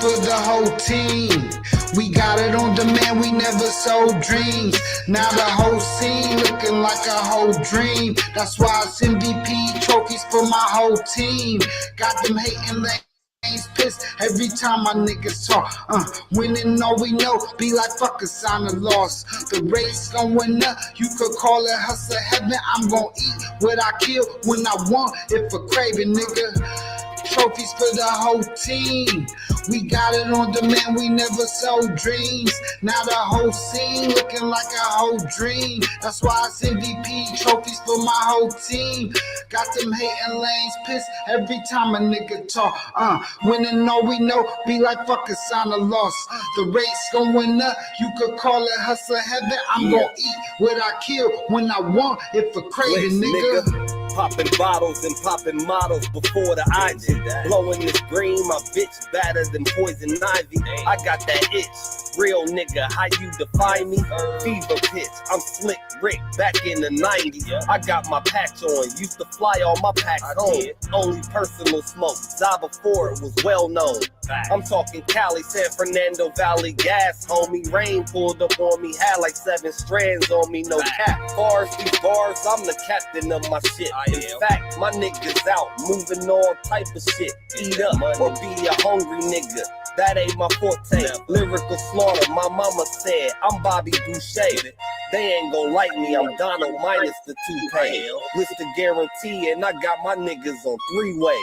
for the whole team. We got it on demand, we never sold dreams. Now the whole scene looking like a whole dream. That's why it's MVP trophies for my whole team. Got them hating lanes pissed every time my niggas talk. Winning all we know, be like fuck a sign of loss. The race going up, you could call it hustle heaven. I'm gon' eat what I kill when I want, if a craving, nigga. Trophies for the whole team. We got it on demand, we never sold dreams. Now the whole scene looking like a whole dream. That's why it's MVP trophies for my whole team. Got them hating lanes pissed every time a nigga talk. Winning all we know, be like fuck a sign of loss. The race going up, you could call it hustle heaven. I'm gon' eat what I kill when I want, if a craving, nigga. Popping bottles and popping models before the IG. Blowing this green, my bitch better than poison ivy. I got that itch, real nigga, how you define me? Fever pitch, I'm slick Rick back in the 90s. I got my patch on, used to fly all my packs home. Only personal smoke, Zah before it was well known. I'm talking Cali, San Fernando Valley gas, homie. Rain pulled up on me, had like 7 strands on me, no cap. These bars, I'm the captain of my shit. In fact, my niggas out, moving all type of shit. Eat up or be a hungry nigga, that ain't my forte. Lyrical slaughter, my mama said, I'm Bobby Boucher. They ain't gon' like me, I'm Donald minus the toupee. List the guarantee, and I got my niggas on 3-way.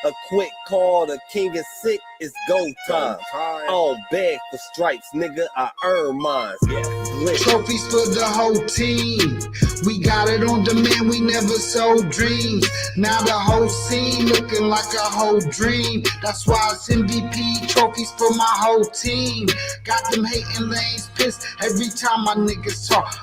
A quick call, the king is sick, it's go time. I don't beg for stripes, nigga, I earn mine. Trophies for the whole team. We got it on demand, we never sold dreams. Now the whole scene looking like a whole dream. That's why it's MVP trophies for my whole team. Got them hating lanes pissed every time my niggas talk.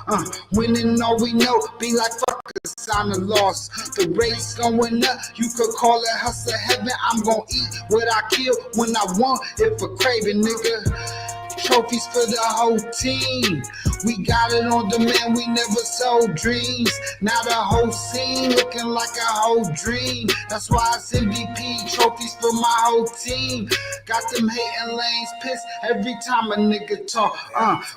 Winning all we know, be like fuck a sign of loss. The race going up, you could call it hustle heaven. I'm gon' eat what I kill when I want, if a craving, nigga. Trophies for the whole team. We got it on demand, we never sold dreams. Now the whole scene looking like a whole dream. That's why it's MVP trophies for my whole team. Got them hating lanes pissed every time a nigga talk.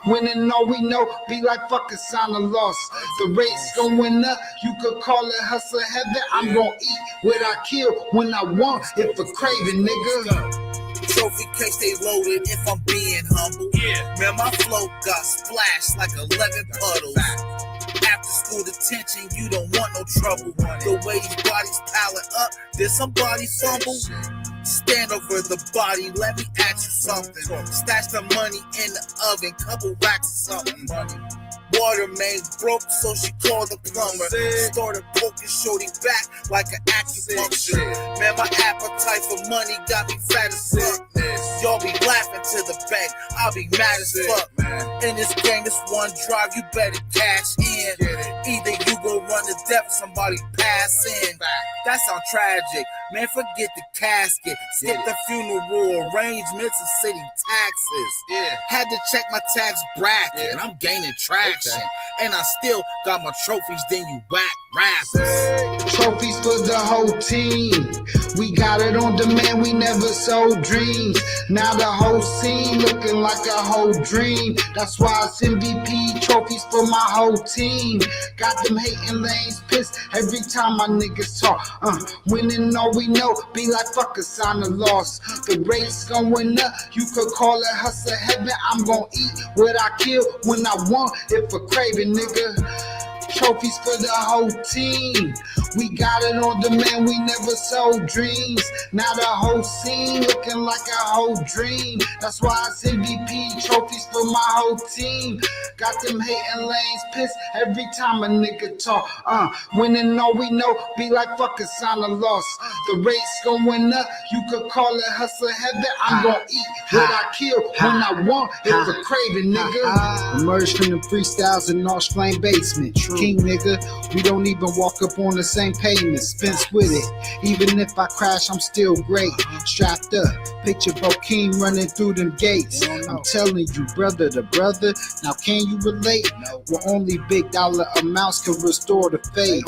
Winning all we know, be like fuck a sign of loss. The race going up, you could call it hustle heaven. I'm gon' eat what I kill when I want, if a craving, nigga. Trophy case stay loaded if I'm being humble. Man, my flow got splashed like 11 puddles. After school detention, you don't want no trouble. The way these bodies piling up, did somebody fumble? Stand over the body, let me ask you something. Stash the money in the oven, couple racks or something. Water main broke, so she called the plumber. Started poking shorty back like an acupuncture. Man, my appetite for money got me fat as fuck. Y'all be laughing to the bank, I'll be mad as fuck. In this game, this one drive, you better cash in. Either you go run to death or somebody pass in. That sound tragic, man, forget the casket. Skip the funeral arrangements and city taxes. Had to check my tax bracket, and I'm gaining traction. And I still got my trophies than you whack rappers. Trophies for the whole team. We got it on demand, we never sold dreams. Now the whole scene looking like a whole dream. That's why it's MVP trophies for my whole team. Got them hating lanes pissed every time my niggas talk. Winning all we know, be like fuck a sign of loss. The race going up, you could call it hustle heaven. I'm gon' eat what I kill when I want, if a craving, nigga. Trophies for the whole team. We got it on demand, we never sold dreams. Now the whole scene looking like a whole dream. That's why it's MVP trophies for my whole team. Got them hating lanes pissed every time a nigga talk. Winning all we know, be like fuck a sign of loss. The race going up, you could call it hustle heaven. I'm gon' eat what I kill when I want, if a craving, nigga. Emerged from the freestyles in North Flame basement. King nigga, we don't even walk up on the same same pavement, Spence with it. Even if I crash, I'm still great. Strapped up, picture Bokeem running through them gates. I'm telling you, brother to brother, now can you relate? Where only big dollar amounts can restore the faith.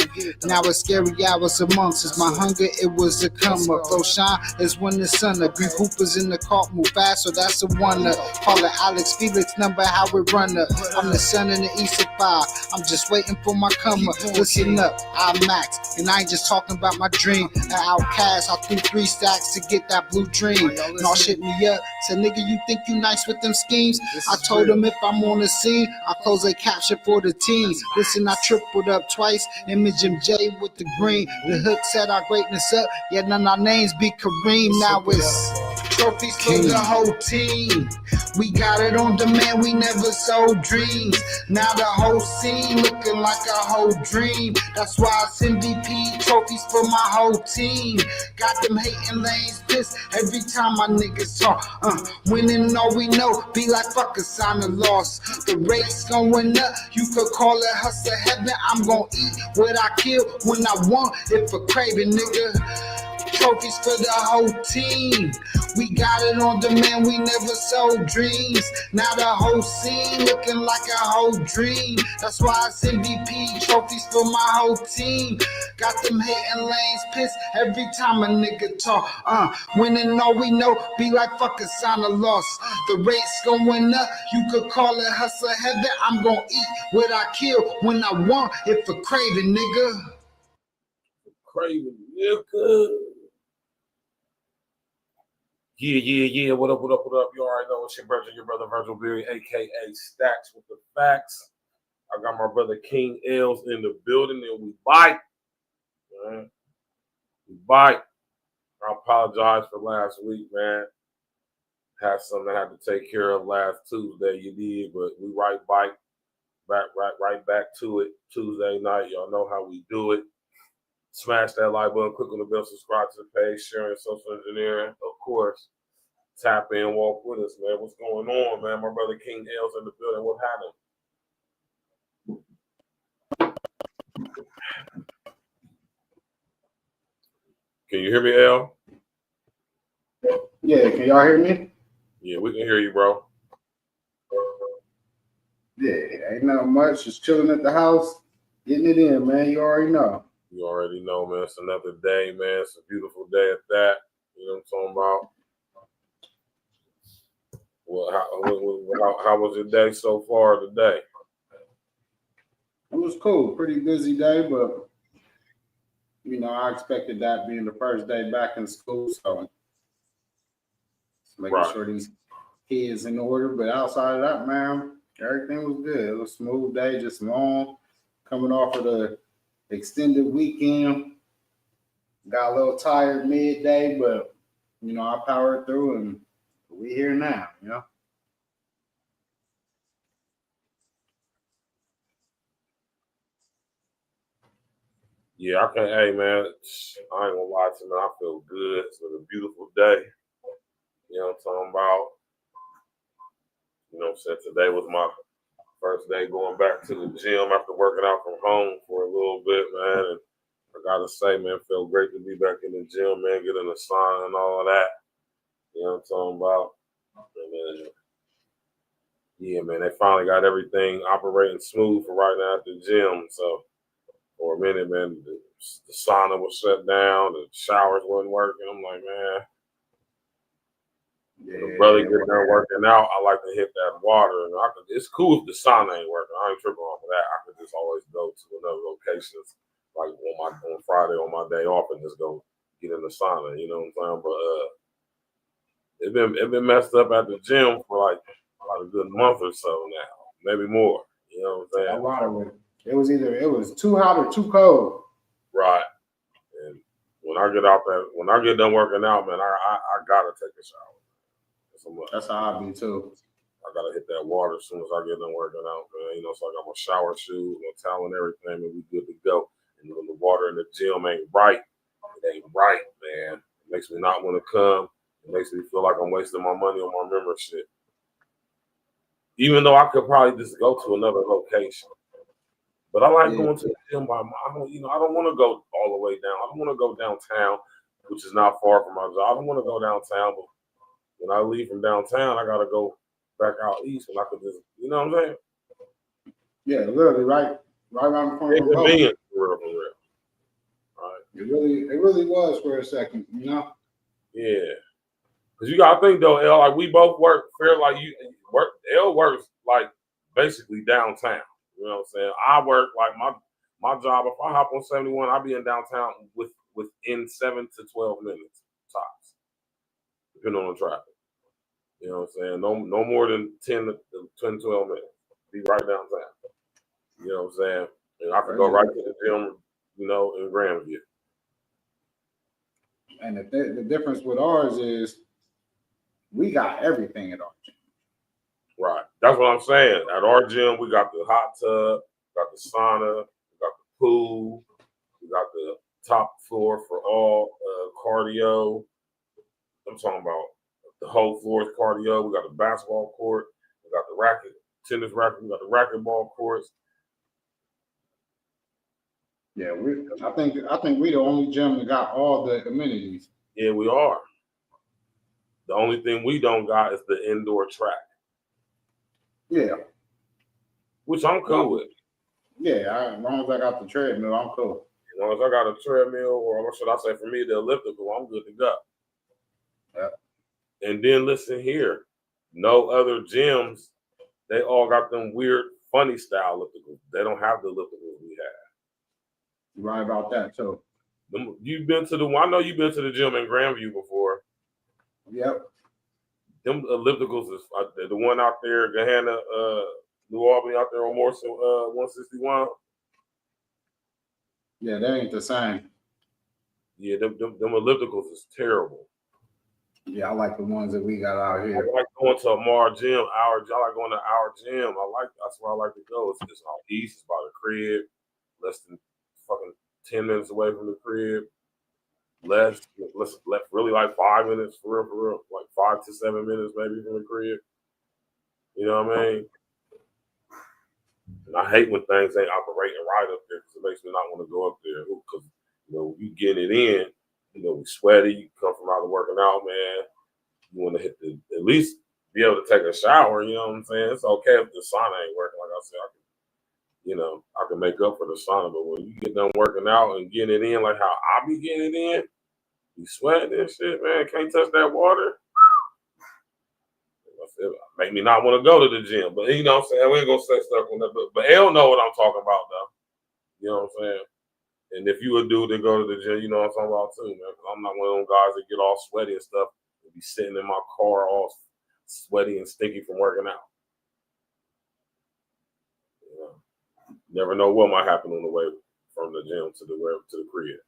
Now it's scary hours amongst us. My hunger, it was a come up. Flow shine is when the sun up. Green hoopers in the cart move fast, so that's a wonder. Call it Alex Felix number, how it run up. I'm the son in the east of 5. I'm just waiting for my come up. Listen up, I'm Max, and I ain't just talking about my dream. An outcast, I threw 3 stacks to get that blue dream. And all shit me up. Said, nigga, you think you nice with them schemes? I told him if I'm on the scene, I'll close a caption for the team. Listen, I tripled up twice. Image MJ with the green. The hook set our greatness up. Yet none of our names be Kareem. Now it's trophies for the whole team. We got it on demand, we never sold dreams. Now the whole scene looking like a whole dream. That's why it's MVP trophies for my whole team. Got them hating lanes pissed every time my niggas talk. Winning all we know, be like fuck a sign of loss. The race going up, you could call it hustle heaven. I'm gonna eat what I kill when I want it for craving, nigga. Trophies for the whole team. We got it on demand, we never sold dreams. Now the whole scene looking like a whole dream. That's why it's MVP trophies for my whole team. Got them hating lanes pissed every time a nigga talk. Winning all we know, be like fuck a sign of loss. The race going up, you could call it hustle heaven. I'm gonna eat what I kill when I want it for craving, nigga. Craving, nigga. Yeah. What up? You already know it's your brother Virgil Berry, aka Stacks with the facts. I got my brother King L's in the building, and we bite. Man. We bite. I apologize for last week, man. Had something I had to take care of last Tuesday. You did, but we right back to it. Tuesday night, y'all know how we do it. Smash that like button, click on the bell, subscribe to the page, sharing social engineering, of course. Tap in, walk with us, man. What's going on, man? My brother King L's in the building. What happened? Can you hear me, L? Yeah, can y'all hear me? Yeah, we can hear you, bro. Yeah, ain't nothing much. Just chilling at the house, getting it in, man. You already know. You already know, man. It's another day, man. It's a beautiful day at that. You know what I'm talking about? Well, how was your day so far today? It was cool. Pretty busy day, but you know, I expected that being the first day back in school, so just making sure these kids in order. But outside of that, man, everything was good. It was a smooth day, just long. Coming off of the extended weekend, got a little tired midday, but you know, I powered through, and we here now. You know. Yeah, I can't. Hey, man, I ain't gonna lie to you, man. I feel good. It's been a beautiful day. You know what I'm talking about? You know, since today was my first day going back to the gym after working out from home for a little bit, man. And I gotta say, man, it felt great to be back in the gym, man, getting the sauna and all of that. You know what I'm talking about? And then, yeah, man, they finally got everything operating smooth for right now at the gym. So for a minute, man, the sauna was shut down, the showers wasn't working. I'm like, man, the brother get done working out, I like to hit that water. And it's cool if the sauna ain't working. I ain't tripping off of that. I could just always go to another location, like on Friday on my day off, and just go get in the sauna. You know what I'm saying? But it been messed up at the gym for like a good month or so now, maybe more. You know what I'm saying? That water was. It was too hot or too cold. Right. And when I get done working out, man, I gotta take a shower. That's how I be too. I gotta hit that water as soon as I get done working out, man. You know, so I got my shower shoes, my towel and everything, and we good to go. And when the water in the gym ain't right, it ain't right, man. It makes me not want to come. It makes me feel like I'm wasting my money on my membership. Even though I could probably just go to another location. But I like going to the gym by my, I don't want to go all the way down. I don't want to go downtown, which is not far from my job. I don't want to go downtown, but when I leave from downtown, I gotta go back out east, and I could just, you know what I'm saying? Yeah, literally right around the corner It's from both. convenient, for real. Right? It really was for a second, you know. Yeah, because you gotta think though, L, like we both work fair, like you work. L works like basically downtown. You know what I'm saying? I work like my job. If I hop on 71, I'll be in downtown within 7 to 12 minutes tops, depending on the traffic. You know what I'm saying? No more than 10 to 12 minutes. Be right downtown. You know what I'm saying? And I can go right to the gym, you know, in Grandview. And the difference with ours is we got everything at our gym. Right. That's what I'm saying. At our gym, we got the hot tub, got the sauna, we got the pool, we got the top floor for all cardio. I'm talking about the whole floor is cardio. We got the basketball court, we got the tennis racket, we got the racquetball courts. Yeah, I think we the only gym that got all the amenities. Yeah, we are. The only thing we don't got is the indoor track. Yeah. Which I'm cool with. Yeah, as long as I got the treadmill, I'm cool. As long as I got a treadmill, or what should I say, for me, the elliptical, I'm good to go. Yeah. And then listen here, no other gyms, they all got them weird, funny style ellipticals. They don't have the ellipticals we have. You're right about that too. You've been to I know you've been to the gym in Grandview before. Yep. Them ellipticals is the one out there, Gahanna, New Albany, out there on Morrison 161. Yeah, that ain't the same. Yeah, them ellipticals is terrible. Yeah, I like the ones that we got out here. I like going to our gym. I like going to our gym. That's where I like to go. It's out east. It's by the crib. Less than fucking 10 minutes away from the crib. Less really like 5 minutes for real. Like 5 to 7 minutes maybe from the crib. You know what I mean? And I hate when things ain't operating right up there because it makes me not want to go up there. Because, you know, you get it in, you know, we sweaty, you come from out of working out, man. You want to at least be able to take a shower, you know what I'm saying? It's okay if the sauna ain't working. Like I said, I can make up for the sauna, but when you get done working out and getting it in like how I be getting it in, you sweating and shit, man, can't touch that water. Make me not want to go to the gym. But you know what I'm saying? We ain't gonna say stuff on that. But L know what I'm talking about though. You know what I'm saying? And if you a dude that go to the gym, you know what I'm talking about too, man. Because I'm not one of them guys that get all sweaty and stuff and be sitting in my car all sweaty and stinky from working out. You know, never know what might happen on the way from the gym to the crib.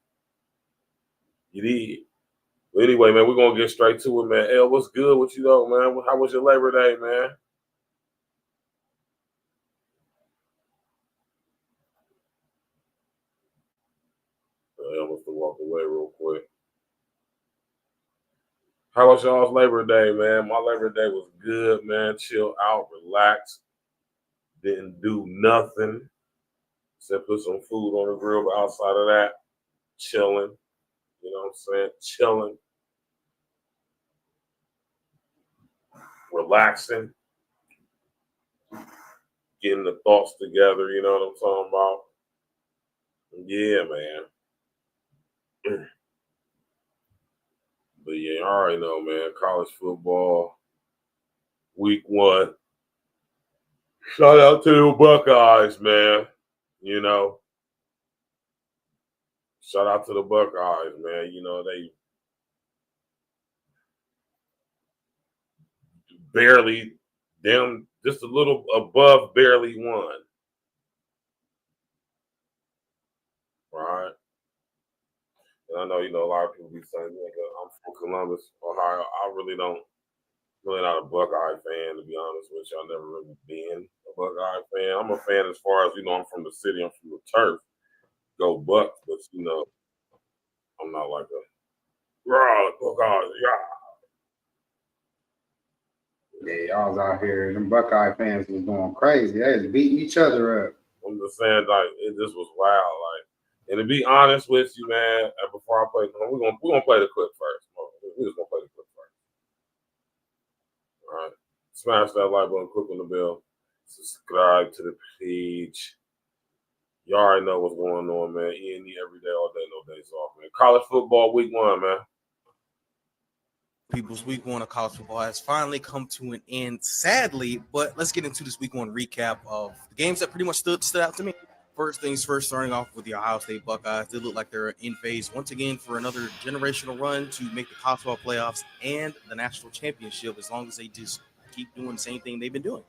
You need. But anyway, man, we're gonna get straight to it, man. L, what's good with you though, man? How was your Labor Day, man? I must have walked away real quick. How was y'all's Labor Day, man? My Labor Day was good, man. Chill out, relax. Didn't do nothing except put some food on the grill. But outside of that, chilling. You know what I'm saying? Chilling. Relaxing. Getting the thoughts together, you know what I'm talking about? Yeah, man. But yeah, you already know, man. College football, week 1. Shout out to the Buckeyes, man. You know, shout out to the Buckeyes, man. You know, they barely, just a little above barely won. Right? And I know, you know, a lot of people be saying, I'm from Columbus, Ohio. I really not a Buckeye fan, to be honest with you. I've never really been a Buckeye fan. I'm a fan as far as, you know, I'm from the city, I'm from the turf. Go Bucks, but, you know, I'm not like a Buckeyes, Yeah, y'all was out here. Them Buckeye fans was going crazy. They was beating each other up. I'm just saying, like, it just was wild. Like, and to be honest with you, man, before I play, we're gonna play the clip first. We're just gonna play the clip first. All right. Smash that like button, click on the bell, subscribe to the page. You already know what's going on, man. E.N.E every day, all day, no days off, man. College football week 1, man. People's week 1 of college football has finally come to an end, sadly, but let's get into this week 1 recap of the games that pretty much stood out to me. First things first, starting off with the Ohio State Buckeyes. They look like they're in phase once again for another generational run to make the college football playoffs and the national championship, as long as they just keep doing the same thing they've been doing.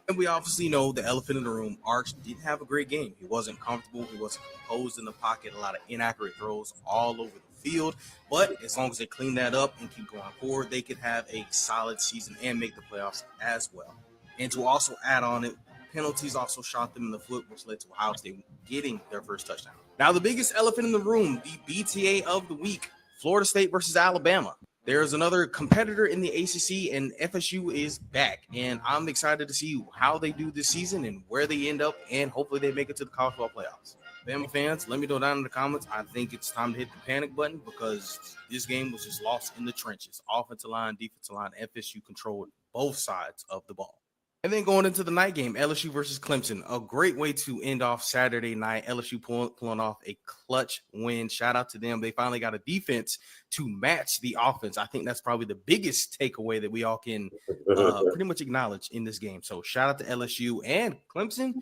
And we obviously know the elephant in the room, Arch didn't have a great game. He wasn't comfortable. He wasn't composed in the pocket. A lot of inaccurate throws all over the field. But as long as they clean that up and keep going forward, they could have a solid season and make the playoffs as well. And to also add on it, penalties also shot them in the foot, which led to Ohio State getting their first touchdown. Now, the biggest elephant in the room, the BTA of the week, Florida State versus Alabama. There's another competitor in the ACC, and FSU is back. And I'm excited to see how they do this season and where they end up, and hopefully they make it to the college football playoffs. Bama fans, let me know down in the comments. I think it's time to hit the panic button because this game was just lost in the trenches. Offensive line, defensive line, FSU controlled both sides of the ball. And then going into the night game, LSU versus Clemson, a great way to end off Saturday night. LSU pulling off a clutch win. Shout out to them. They finally got a defense to match the offense. I think that's probably the biggest takeaway that we all can pretty much acknowledge in this game. So shout out to LSU and Clemson.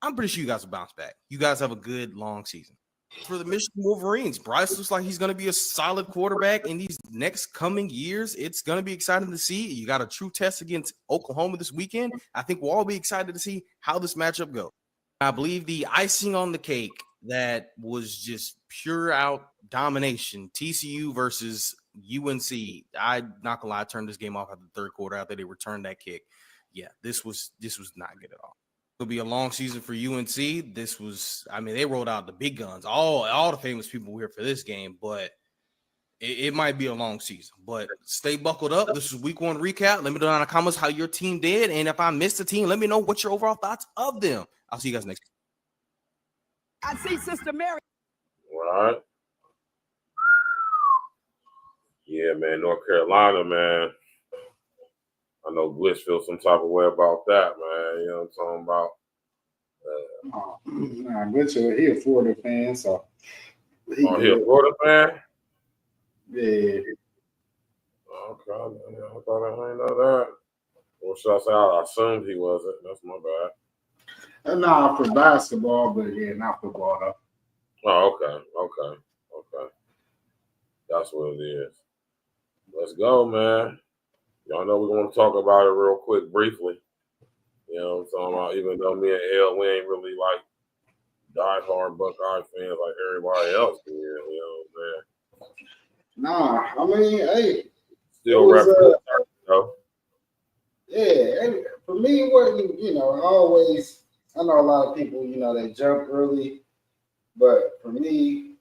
I'm pretty sure you guys will bounce back. You guys have a good, long season. For the Michigan Wolverines, Bryce looks like he's going to be a solid quarterback in these next coming years. It's going to be exciting to see. You got a true test against Oklahoma this weekend. I think we'll all be excited to see how this matchup goes. I believe the icing on the cake that was just pure out domination, TCU versus UNC. I'm not going to lie, I turned this game off at the third quarter after they returned that kick. Yeah, this was not good at all. It'll be a long season for UNC. This was, I mean, they rolled out the big guns. All the famous people were here for this game, but it might be a long season. But stay buckled up. This is week 1 recap. Let me know in the comments how your team did. And if I missed a team, let me know what your overall thoughts of them. I'll see you guys next time. I see Sister Mary. All right. Yeah, man, North Carolina, man. I know Glitch feels some type of way about that, man. You know what I'm talking about? Nah, Glitch, he a Florida fan, so. He a Florida fan? Yeah. Okay, I thought I didn't know that. Or should I say I assumed he wasn't. That's my bad. Nah, for basketball, but yeah, not football though. Oh, okay. That's what it is. Let's go, man. Y'all know we're going to talk about it real quick, briefly. You know what I'm talking about? Even though me and L, we ain't really like diehard Buckeye fans like everybody else here. You know what I'm saying? Nah, I mean, hey. Still represent, though. Yeah, for me, it wasn't, I know a lot of people, they jump early. But for me,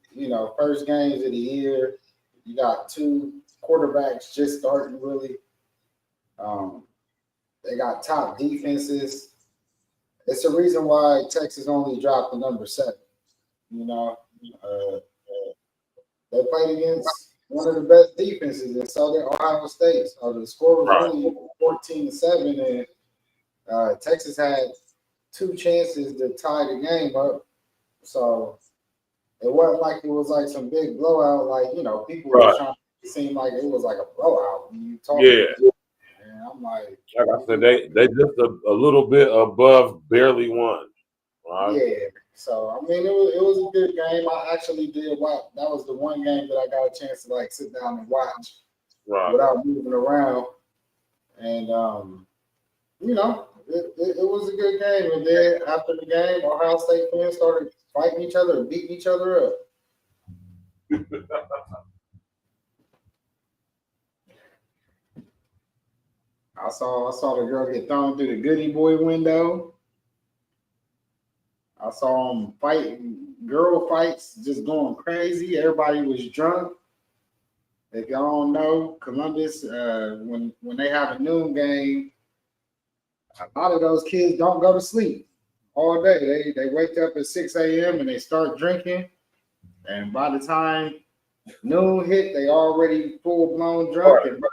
first games of the year, you got 2 quarterbacks just starting really. They got top defenses. It's the reason why Texas only dropped the number 7. They played against one of the best defenses, and so did Ohio State. So the score was only 14-7, and Texas had 2 chances to tie the game up. So it wasn't like it was like some big blowout. Like people were trying to seem like it was like a blowout. When you talk, and I'm like I said, they just a little bit above barely won. Right? Yeah. So I mean, it was a good game. I actually did watch. That was the one game that I got a chance to like sit down and watch without moving around. And it was a good game. And then after the game, Ohio State fans started fighting each other and beating each other up. I saw the girl get thrown through the goodie boy window. I saw them fighting, girl fights, just going crazy. Everybody was drunk. If y'all don't know, Columbus, when they have a noon game, a lot of those kids don't go to sleep. all day. They wake up at 6 a.m. and they start drinking, and by the time noon hit, they already full blown drunk. And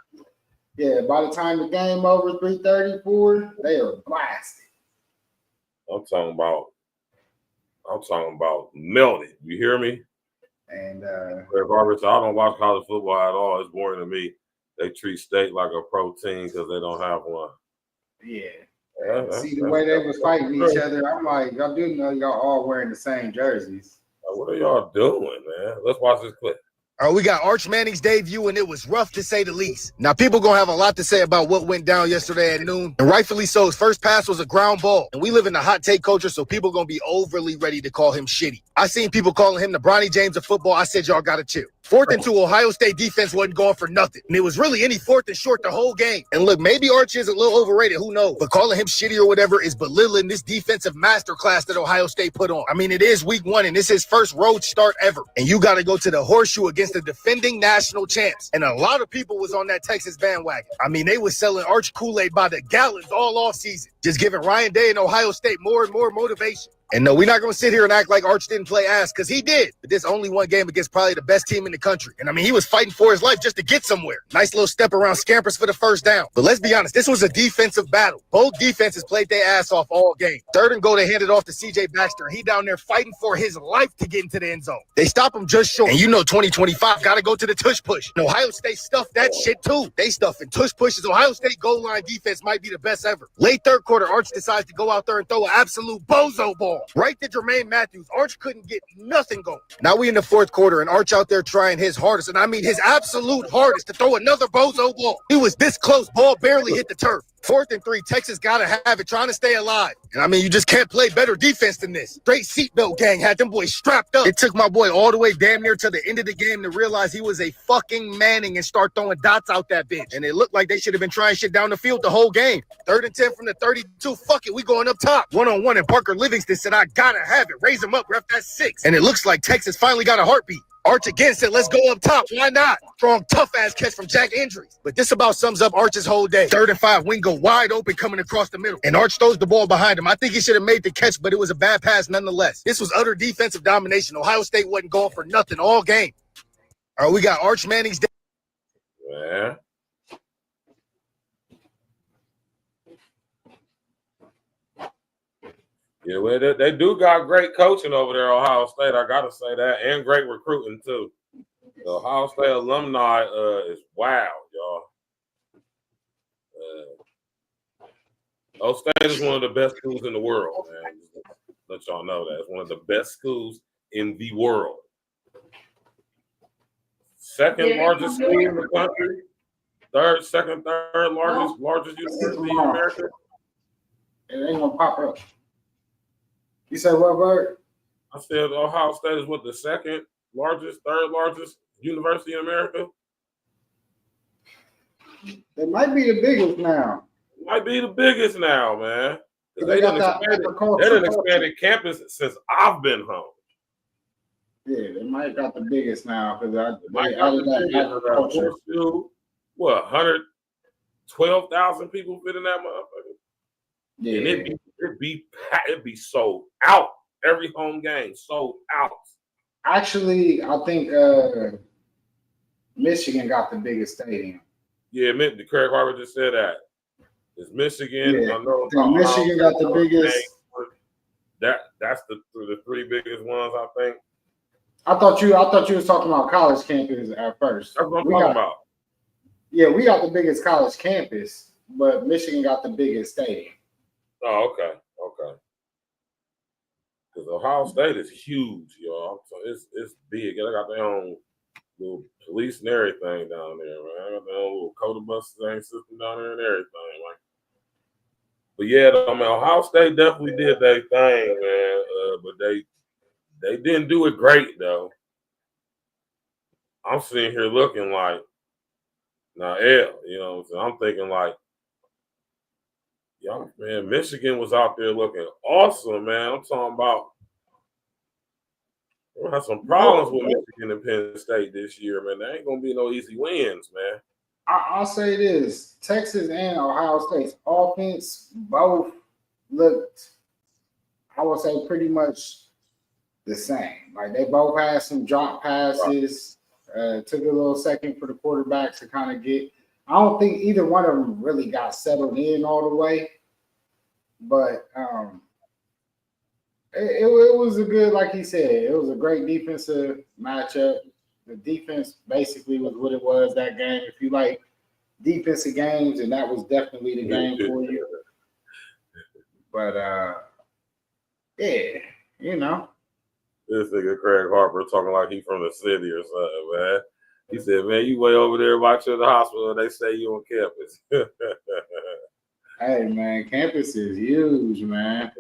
yeah, by the time the game over 3:30, 4, they are blasted. I'm talking about melted. You hear me? And Greg Harvey said, I don't watch college football at all. It's boring to me. They treat state like a protein because they don't have one. yeah. See the way they was fighting each other. I'm like, y'all do know y'all all wearing the same jerseys. What are y'all doing, man? Let's watch this clip. All right, we got Arch Manning's debut, and it was rough to say the least. Now, people gonna have a lot to say about what went down yesterday at noon, and rightfully so. His first pass was a ground ball, and we live in a hot take culture, so people gonna be overly ready to call him shitty. I seen people calling him the Bronny James of football. I said, y'all gotta chill. 4th and 2, Ohio State defense wasn't going for nothing, and it was really any 4th and short the whole game. And look, maybe Arch is a little overrated, who knows? But calling him shitty or whatever is belittling this defensive masterclass that Ohio State put on. I mean, it is week 1, and this is his first road start ever, and you gotta go to the horseshoe against the defending national champs. And a lot of people was on that Texas bandwagon. I mean, they was selling Arch Kool-Aid by the gallons all off season, just giving Ryan Day and Ohio State more and more motivation. And no, we're not going to sit here and act like Arch didn't play ass, because he did. But this only one game against probably the best team in the country. And I mean, he was fighting for his life just to get somewhere. Nice little step around Scampers for the first down. But let's be honest, this was a defensive battle. Both defenses played their ass off all game. 3rd and goal, they handed off to C.J. Baxter. He down there fighting for his life to get into the end zone. They stop him just short. And you know 2025 got to go to the tush push. And Ohio State stuffed that shit too. They stuffing tush pushes. Ohio State goal line defense might be the best ever. Late 3rd quarter, Arch decides to go out there and throw an absolute bozo ball right to Jermaine Matthews. Arch couldn't get nothing going. Now we in the 4th quarter, and Arch out there trying his hardest, and I mean his absolute hardest, to throw another bozo ball. He was this close, ball barely hit the turf. 4th and 3, Texas gotta have it, trying to stay alive. And I mean, you just can't play better defense than this. Straight seatbelt gang had them boys strapped up. It took my boy all the way damn near to the end of the game to realize he was a fucking Manning and start throwing dots out that bitch. And it looked like they should have been trying shit down the field the whole game. 3rd and 10 from the 32, fuck it, we going up top. 1-on-1, and Parker Livingston said, I gotta have it. Raise him up, ref, that's 6. And it looks like Texas finally got a heartbeat. Arch again said, let's go up top. Why not? Strong, tough-ass catch from Jack Andrews. But this about sums up Arch's whole day. 3rd and 5, Wingo wide open coming across the middle. And Arch throws the ball behind him. I think he should have made the catch, but it was a bad pass nonetheless. This was utter defensive domination. Ohio State wasn't going for nothing all game. All right, we got Arch Manning's day. Yeah. Yeah, well, they do got great coaching over there, Ohio State. I gotta say that, and great recruiting too. The Ohio State alumni is wild, y'all. Ohio State is one of the best schools in the world, man. Just let y'all know that it's one of the best schools in the world. 2nd largest school in the country. Third largest university in America. It ain't gonna pop up. You said what, Bert? I said Ohio State is what, the 2nd largest, 3rd largest university in America? It might be the biggest now. Might be the biggest now, man. They done expanded campus since I've been home. Yeah, they might have got the biggest now because What, 112,000 people fit in that motherfucker? Yeah, And it'd be sold out. Every home game sold out. actually, I think Michigan got the biggest stadium. Yeah, Craig Harvey just said that. It's Michigan. Yeah, I know Michigan got the biggest. That's the 3 biggest ones, I think. I thought you was talking about college campus at first. That's what I'm talking about. Yeah, we got the biggest college campus, but Michigan got the biggest stadium. Oh, okay. Because Ohio State is huge, y'all. So it's big. They got their own little police and everything down there, man. They got their own little coda bus system down there and everything, like. But yeah, I mean, Ohio State definitely did their thing, man. But they didn't do it great though. I'm sitting here looking like, now, you know what I'm saying? I'm thinking like, y'all, man, Michigan was out there looking awesome, man. I'm talking about we're gonna have some problems with Michigan and Penn State this year, man. There ain't gonna be no easy wins, man. I'll say this: Texas and Ohio State's offense both looked I would say pretty much the same. Like they both had some drop passes. Took a little second for the quarterbacks to kind of get. I don't think either one of them really got settled in all the way, but it was a good, like he said, it was a great defensive matchup. The defense basically was what it was that game. If you like defensive games, and that was definitely the game for you. But yeah, you know. This nigga Craig Harper talking like he from the city or something, man. He said, man, you way over there watching the hospital and they say you on campus. Hey, man, campus is huge, man.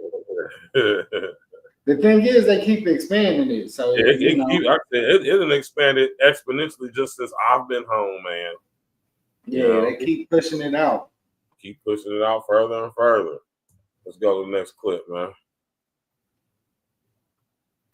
The thing is, they keep expanding it. So, it done expanded exponentially just since I've been home, man. Yeah, they keep pushing it out. Keep pushing it out further and further. Let's go to the next clip, man.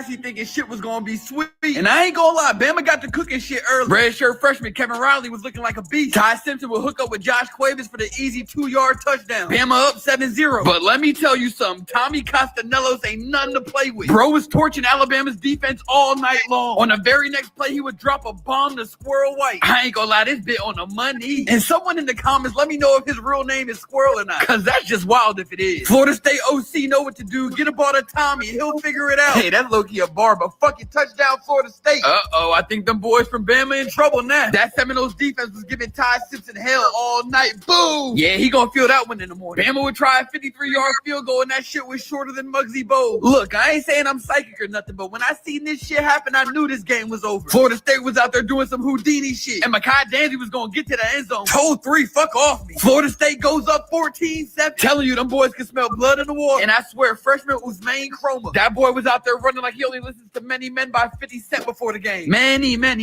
He thinking shit was gonna be sweet. And I ain't gonna lie, Bama got the cooking shit early. Red shirt freshman Kevin Riley was looking like a beast. Ty Simpson will hook up with Josh Cuevas for the easy 2-yard touchdown. Bama up 7-0. But let me tell you something, Tommy Costanelos ain't nothing to play with. Bro was torching Alabama's defense all night long. On the very next play, he would drop a bomb to Squirrel White. I ain't gonna lie, this bit on the money. And someone in the comments, let me know if his real name is Squirrel or not, cause that's just wild if it is. Florida State OC know what to do. Get a ball to Tommy, he'll figure it out. Hey, that's low-key a bar, but fucking touchdown Florida State. Uh-oh, I think them boys from Bama in trouble now. That Seminoles defense was giving Ty Simpson hell all night. Boom! Yeah, he gonna feel that one in the morning. Bama would try a 53-yard field goal, and that shit was shorter than Muggsy Bogues. Look, I ain't saying I'm psychic or nothing, but when I seen this shit happen, I knew this game was over. Florida State was out there doing some Houdini shit, and Mekhi Danzy was gonna get to the end zone. Told 3, fuck off me. Florida State goes up 14-7. Telling you, them boys can smell blood in the water. And I swear, freshman Usmain Chroma, that boy was out there running like he only listens to Many Men by 50 Cent before the game. Many men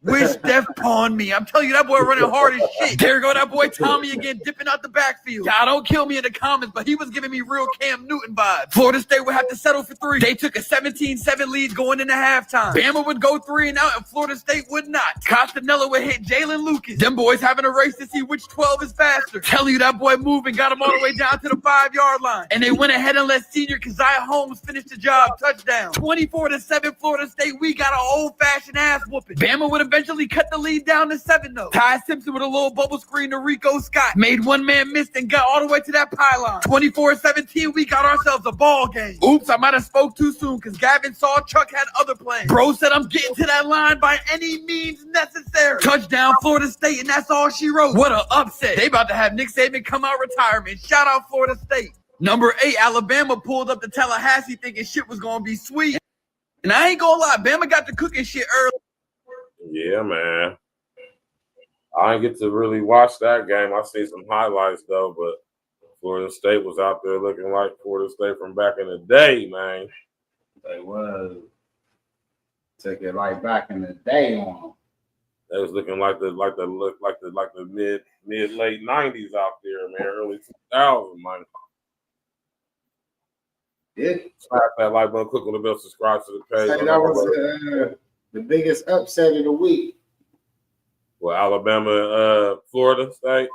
wish death upon me. I'm telling you, that boy running hard as shit. There go that boy Tommy again, dipping out the backfield. Y'all don't kill me in the comments, but he was giving me real Cam Newton vibes. Florida State would have to settle for 3. They took a 17-7 lead going into halftime. Bama would go 3 and out, and Florida State would not. Costanella would hit Jalen Lucas. Them boys having a race to see which 12 is faster. Telling you, that boy moved and got him all the way down to the 5-yard line. And they went ahead and let senior Keziah Holmes finish the job. Touchdown. 24-7 Florida State. We got an old-fashioned ass whooping. Bama would eventually cut the lead down to 7 though. Ty Simpson with a little bubble screen to Rico Scott. Made one man miss and got all the way to that pylon. 24-17, we got ourselves a ball game. Oops, I might have spoke too soon because Gavin saw Chuck had other plans. Bro said I'm getting to that line by any means necessary. Touchdown Florida State, and that's all she wrote. What a upset. They about to have Nick Saban come out retirement. Shout out Florida State. Number 8, Alabama pulled up to Tallahassee thinking shit was going to be sweet. And I ain't gonna lie, Bama got the cooking shit early. Yeah, man. I didn't get to really watch that game. I seen some highlights, though, but Florida State was out there looking like Florida State from back in the day, man. They was. Took it like back in the day on them. They was looking like the mid late 90s out there, man. Early 2000s, man. Yeah. Slap that like button, click on the bell, subscribe to the page. That was the biggest upset of the week. Well, Alabama, Florida State.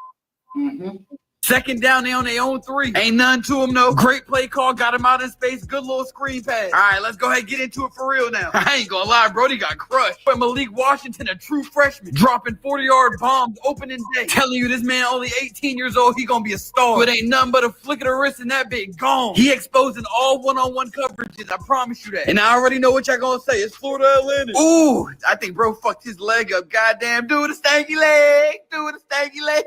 Mm-hmm. Second down, they on their own 3. Ain't none to them, no. Great play call, got him out in space. Good little screen pass. All right, let's go ahead and get into it for real now. I ain't gonna lie, Brody got crushed. But Malik Washington, a true freshman, dropping 40-yard bombs opening day. Telling you this man only 18 years old, he gonna be a star. But ain't nothing but a flick of the wrist and that big gone. He exposing all one-on-one coverages, I promise you that. And I already know what y'all gonna say. It's Florida Atlantic. Ooh, I think bro fucked his leg up. Goddamn, do the stanky leg. Do the stanky leg.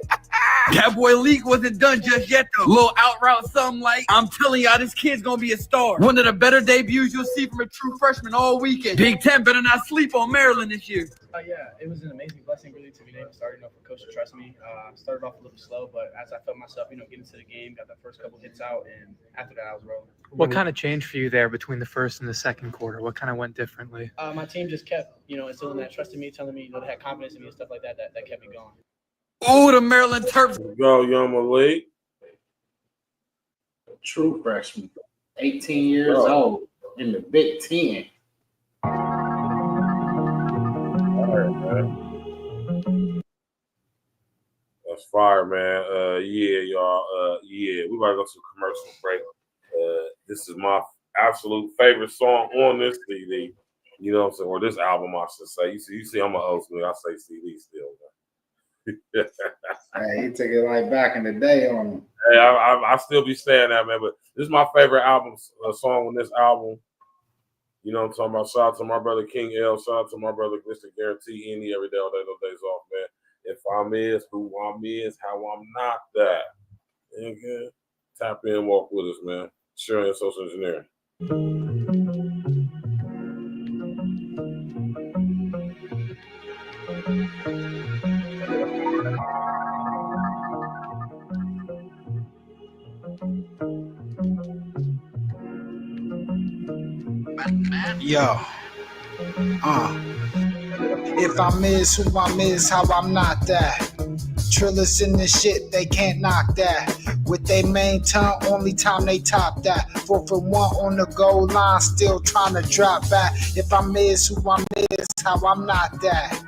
That boy Leak wasn't done just yet though. Little out route, something like, I'm telling y'all, this kid's gonna be a star. One of the better debuts you'll see from a true freshman all weekend. Big Ten better not sleep on Maryland this year. Yeah, it was an amazing blessing really to be able to start, for coach to trust me. Started off a little slow, but as I felt myself, getting into the game, got the first couple hits out, and after that I was rolling. What kind of changed for you there between the first and the second quarter? What kind of went differently? My team just kept, instilling that trust in me, telling me, they had confidence in me and stuff like that kept me going. Ooh, the Maryland Terps. Go, young Malik. True freshman. 18 years old in the Big Ten. All right, man. That's fire, man. Yeah, y'all. We about to go to a commercial break. This is my absolute favorite song on this CD. You know what I'm saying? Or this album, I should say. You see, I'm a old school. I say CD still. Hey, he took it like back in the day on him. Hey, I still be saying that, man. But this is my favorite album song on this album. You know what I'm talking about? Shout out to my brother King L. Shout out to my brother Mr. Guarantee E.N.E. every day, all day, no days off, man. If I'm is, who I'm is, how I'm not that. Okay. Tap in, walk with us, man. Sharing social engineering. Yo, if I'm is who I'm is, how I'm not that. Trillers in this shit, they can't knock that. With they main tongue, only time they top that. 4 for 1 on the goal line, still trying to drop back. If I'm is who I'm is, how I'm not that.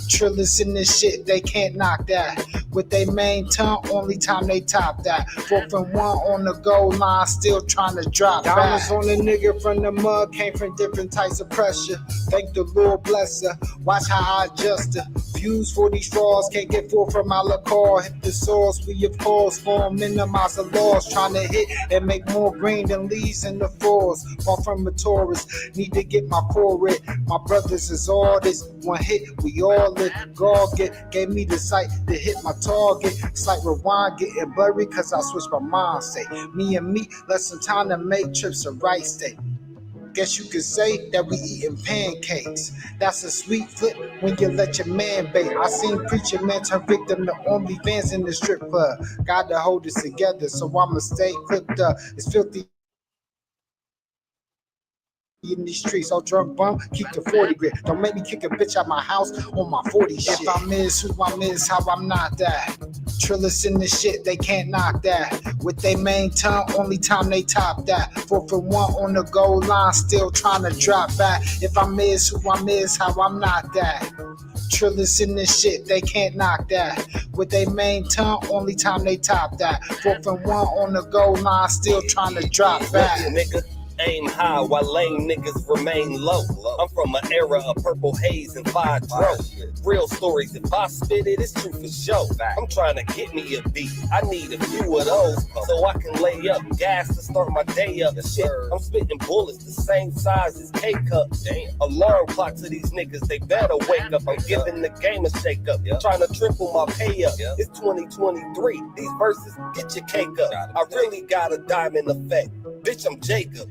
Trillers in this shit, they can't knock that. With they main tongue, only time they top that. 4 for 1 on the goal line, still trying to drop back. Diamonds on the nigga from the mud, came from different types of pressure. Thank the Lord bless her. Watch how I adjust her. Views for these frauds, can't get full from my liquor. Hit the source, we of course form, minimize the loss. Trying to hit and make more green than leaves in the forest. Far from a tourist, need to get my core it. My brothers is all this. One hit, we all live. God gave me the sight to hit my target. Slight rewind, getting blurry cause I switched my mindset. Me and me, less some time to make trips a right state. Guess you could say that we eating pancakes. That's a sweet flip when you let your man bait. I seen preacher man turn victim to OnlyFans in the strip club. Got to hold this together, so I'ma stay clipped up. It's filthy in these streets, all drunk bum, keep the 40 grip. Don't make me kick a bitch out my house on my 40 shit. If I'm is who I'm is, how I'm not that. Trillers in this shit, they can't knock that. With they main tongue, only time they top that. 4 for 1 on the goal line, still trying to drop back. If I'm is who I'm is, how I'm not that. Trillers in this shit, they can't knock that. With they main tongue, only time they top that. 4 for 1 on the goal line, still trying to drop back. Nigga. Aim high while lame niggas remain low. I'm from an era of purple haze and fire throat. Real stories, if I spit it, it's true for show. I'm trying to get me a beat. I need a few of those so I can lay up gas to start my day up. Shit, I'm spitting bullets the same size as K-cups. Alarm clock to these niggas, they better wake up. I'm giving the game a shake up. Trying to triple my pay up. It's 2023. These verses, get your cake up. I really got a diamond effect. Bitch, I'm Jacob.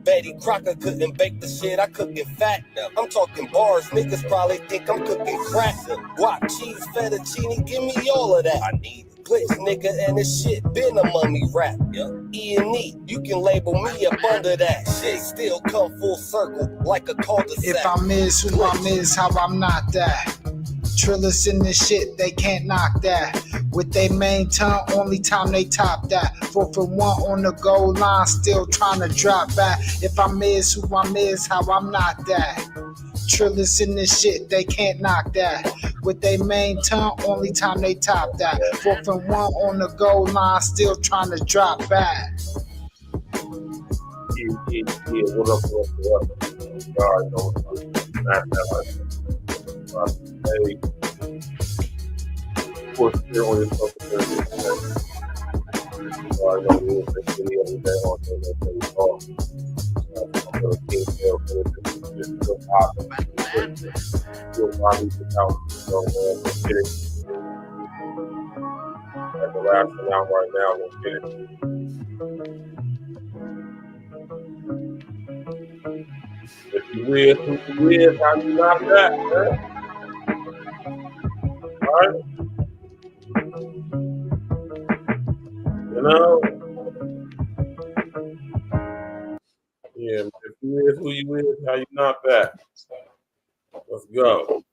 Betty Crocker couldn't bake the shit, I cook it fat. I'm talking bars, niggas probably think I'm cooking crack. Guac, cheese, fettuccine, give me all of that. I need glitch, nigga, and this shit been a mummy rap. E.N.E, you can label me up under that. Shit still come full circle like a cul-de-sac. If I'm is who I'm is, how I'm not that. Trillers in this shit, they can't knock that. With they main tongue, only time they top that. 4 for 1 on the goal line, still trying to drop back. If I'm is who I'm is, how I'm not that. Trillers in this shit, they can't knock that. With they main tongue, only time they top that. 4 for 1 on the goal line, still trying to drop back. Yeah, what up? God, know hey, of course, here on your social media. I know we'll make any other day on there. Off. I'm going to keep it still popping. Still popping out. So, let's get it. At the last one out right now, let's get it. If you win, who you win, how you not that, man? Alright? You know? Yeah, if you is who you is, how you not that? Let's go.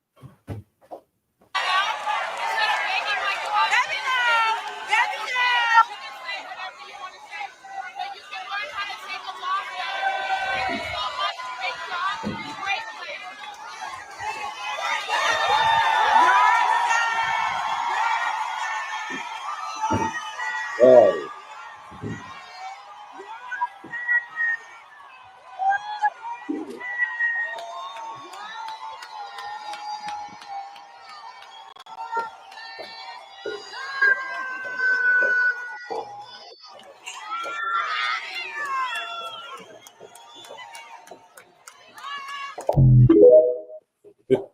Oh.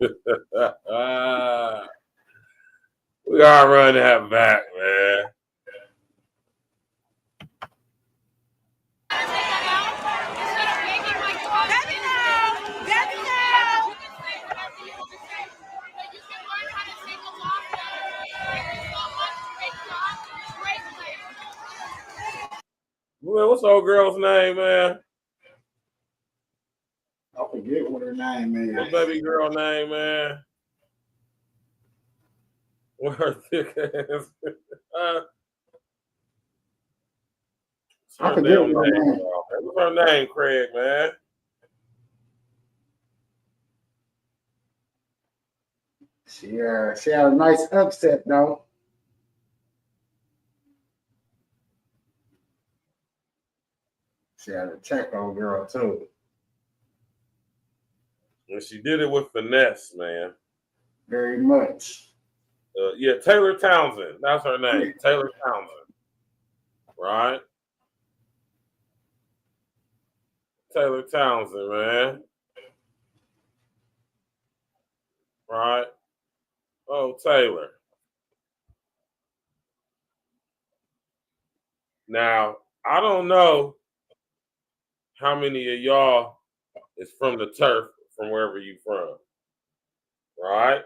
We gotta run that back, man. Man, what's old girl's name, man? I forget what her name is. What baby girl name, man? What her thick ass? I forget what her name. What's her name, Craig, man? She had a nice upset though. She had a check on girl too. And she did it with finesse, man. Very much. Yeah, Taylor Townsend. That's her name. Taylor Townsend. Right? Taylor Townsend, man. Right? Oh, Taylor. Now, I don't know how many of y'all is from the turf from wherever you from. Right?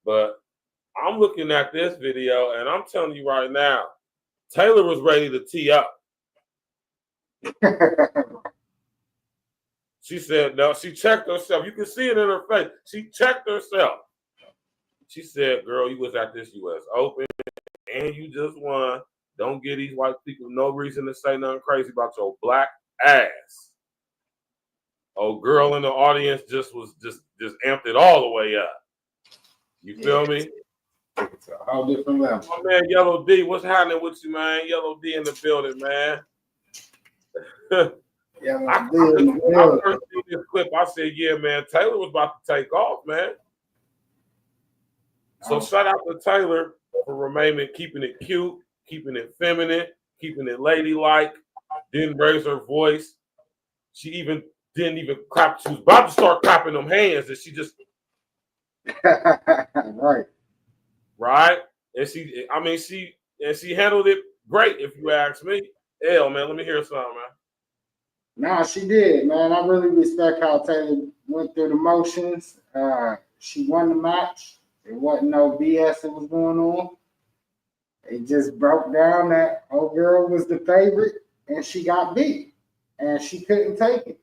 But I'm looking at this video and I'm telling you right now, Taylor was ready to tee up. She said, no, she checked herself. You can see it in her face. She checked herself. She said, girl, you was at this U.S. Open and you just won. Don't give these white people no reason to say nothing crazy about your black ass. Oh, girl in the audience just amped it all the way up. You feel me? It's a whole different level. My man, Yellow D, what's happening with you, man? Yellow D in the building, man. I first seen this clip. I said, yeah, man, Taylor was about to take off, man. So shout out to Taylor for remaining, keeping it cute, keeping it feminine, keeping it ladylike, didn't raise her voice. She even didn't even clap. She was about to start clapping them hands, and she just right. And she handled it great, if you ask me. Hell, man, let me hear something, man. Nah, she did, man. I really respect how Taylor went through the motions. She won the match. There wasn't no BS that was going on. It just broke down that old girl was the favorite, and she got beat, and she couldn't take it.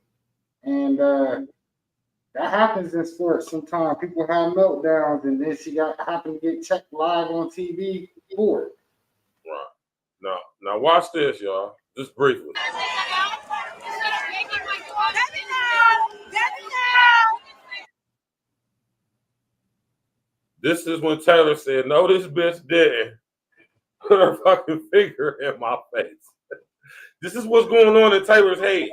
And that happens in sports sometimes. People have meltdowns, and then she happened to get checked live on TV for it. Right. Now watch this, y'all. Just briefly. This is when Taylor said, no, this bitch didn't put her fucking finger in my face. This is what's going on in Taylor's head.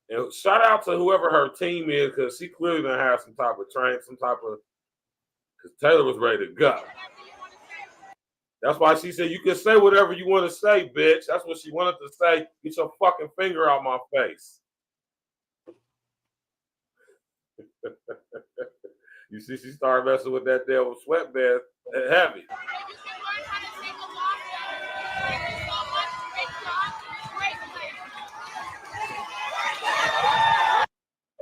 And shout out to whoever her team is, because she clearly done have some type of training, because Taylor was ready to go. That's why she said, you can say whatever you want to say, bitch. That's what she wanted to say. Get your fucking finger out my face. You see, she started messing with that devil sweatband heavy.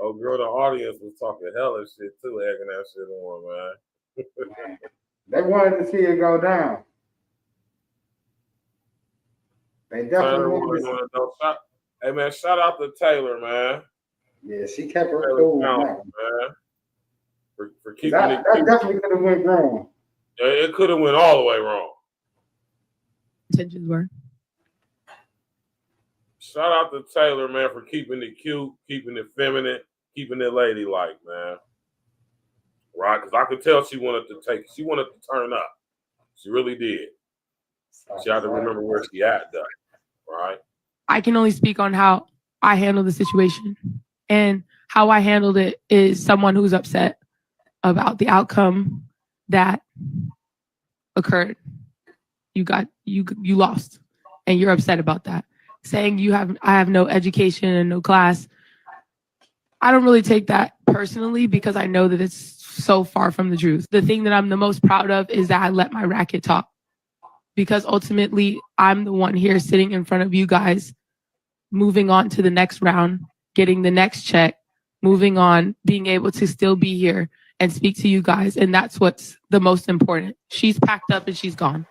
Oh, girl, the audience was talking hella shit too, egging that shit on, man. They wanted to see it go down. They definitely wanted to know. Hey, man, shout out to Taylor, man. Yeah, she kept her cool, man. For keeping that definitely could have went wrong. Yeah, it could have went all the way wrong. Intentions were. Shout out to Taylor, man, for keeping it cute, keeping it feminine, keeping it ladylike, man. Right? Because I could tell she wanted to turn up. She really did. She had to remember where she at, though. Right? I can only speak on how I handled the situation. And how I handled it is someone who's upset about the outcome that occurred. You lost, and you're upset about that. Saying I have no education and no class. I don't really take that personally because I know that it's so far from the truth. The thing that I'm the most proud of is that I let my racket talk, because ultimately I'm the one here sitting in front of you guys, moving on to the next round, getting the next check, moving on, being able to still be here and speak to you guys. And that's what's the most important. She's packed up and she's gone.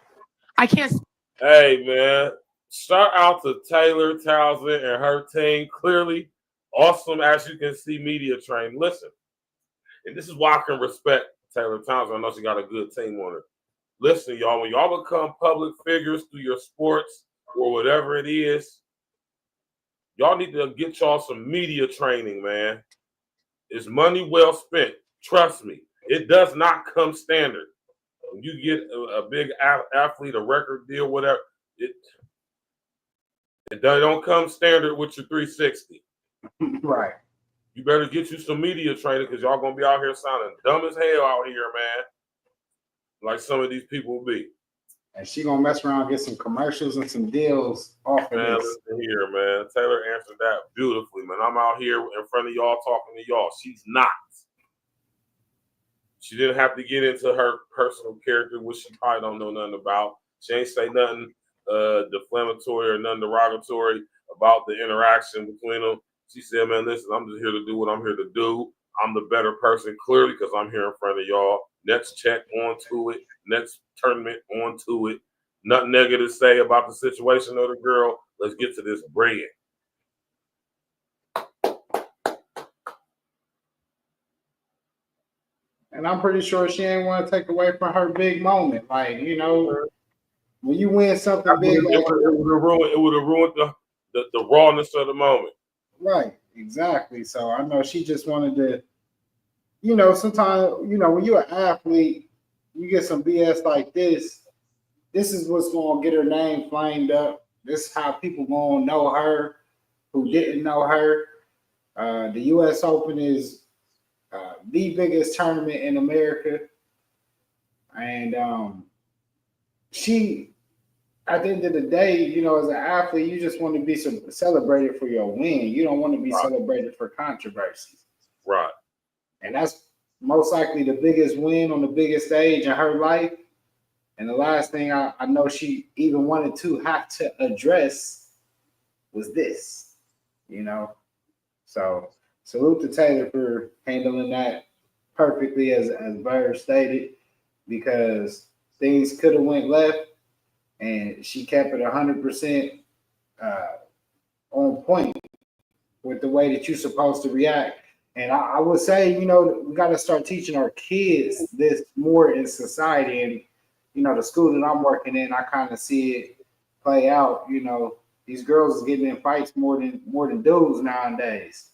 I can't. Hey, man. Shout out to Taylor Townsend and her team. Clearly, awesome, as you can see, media train. Listen, and this is why I can respect Taylor Townsend. I know she got a good team on her. Listen, y'all, when y'all become public figures through your sports or whatever it is, y'all need to get y'all some media training, man. It's money well spent. Trust me. It does not come standard. When you get a big athlete, a record deal, whatever, it don't come standard with your 360. Right. You better get you some media training because y'all going to be out here sounding dumb as hell out here, man. Like some of these people will be. And she gonna mess around and get some commercials and some deals off of Man, this. listen here, man. Taylor answered that beautifully, man. I'm out here in front of y'all talking to y'all. She's not. She didn't have to get into her personal character, which she probably don't know nothing about. She ain't say nothing defamatory or nothing derogatory about the interaction between them. She said, man, listen, I'm just here to do what I'm here to do. I'm the better person, clearly, because I'm here in front of y'all. Next check, on to it. Next tournament, on to it. Nothing negative to say about the situation of the girl. Let's get to this bread. And I'm pretty sure she ain't want to take away from her big moment. Like, you know, when you win something big, it would have ruined the rawness of the moment. Right, exactly. So I know she just wanted to, you know, sometimes, you know, when you're an athlete, you get some BS like this. This is what's going to get her name flamed up. This is how people going to know her who didn't know her. The U.S. Open is the biggest tournament in America. And she, at the end of the day, you know, as an athlete, you just want to be celebrated for your win. You don't want to be celebrated for controversy. Right. And that's most likely the biggest win on the biggest stage in her life. And the last thing I know she even wanted to have to address was this, you know. So salute to Taylor for handling that perfectly, as Bird stated, because things could have went left, and she kept it 100% on point with the way that you're supposed to react. And I would say, you know, we got to start teaching our kids this more in society. And, you know, the school that I'm working in, I kind of see it play out. You know, these girls is getting in fights more than dudes nowadays.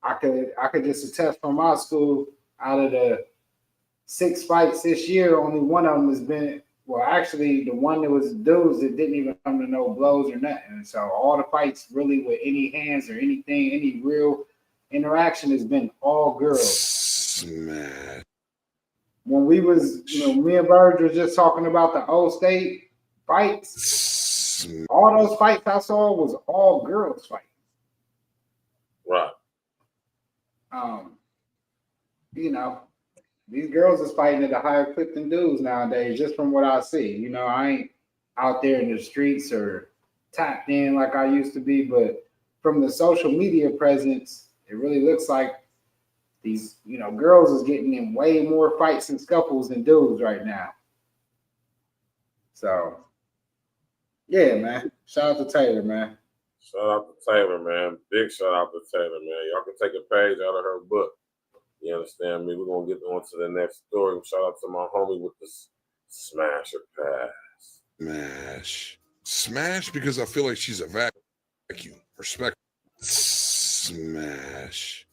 I could just attest from my school, out of the 6 fights this year, only one of them has been, well, actually, the one that was dudes that didn't even come to no blows or nothing. So all the fights really with any hands or anything, any real interaction has been all girls. Smash. When we was, you know, me and Bird were just talking about the old state fights. All those fights I saw was all girls fighting. Right. You know, these girls is fighting at a higher clip than dudes nowadays, just from what I see. You know, I ain't out there in the streets or tapped in like I used to be, but from the social media presence, it really looks like these, you know, girls is getting in way more fights and scuffles than dudes right now. So, yeah, man. Shout out to Taylor, man. Shout out to Taylor, man. Big shout out to Taylor, man. Y'all can take a page out of her book. You understand me? We're going to get on to the next story. Shout out to my homie with the smash or pass. Smash because I feel like she's a vacuum. Respect. Smash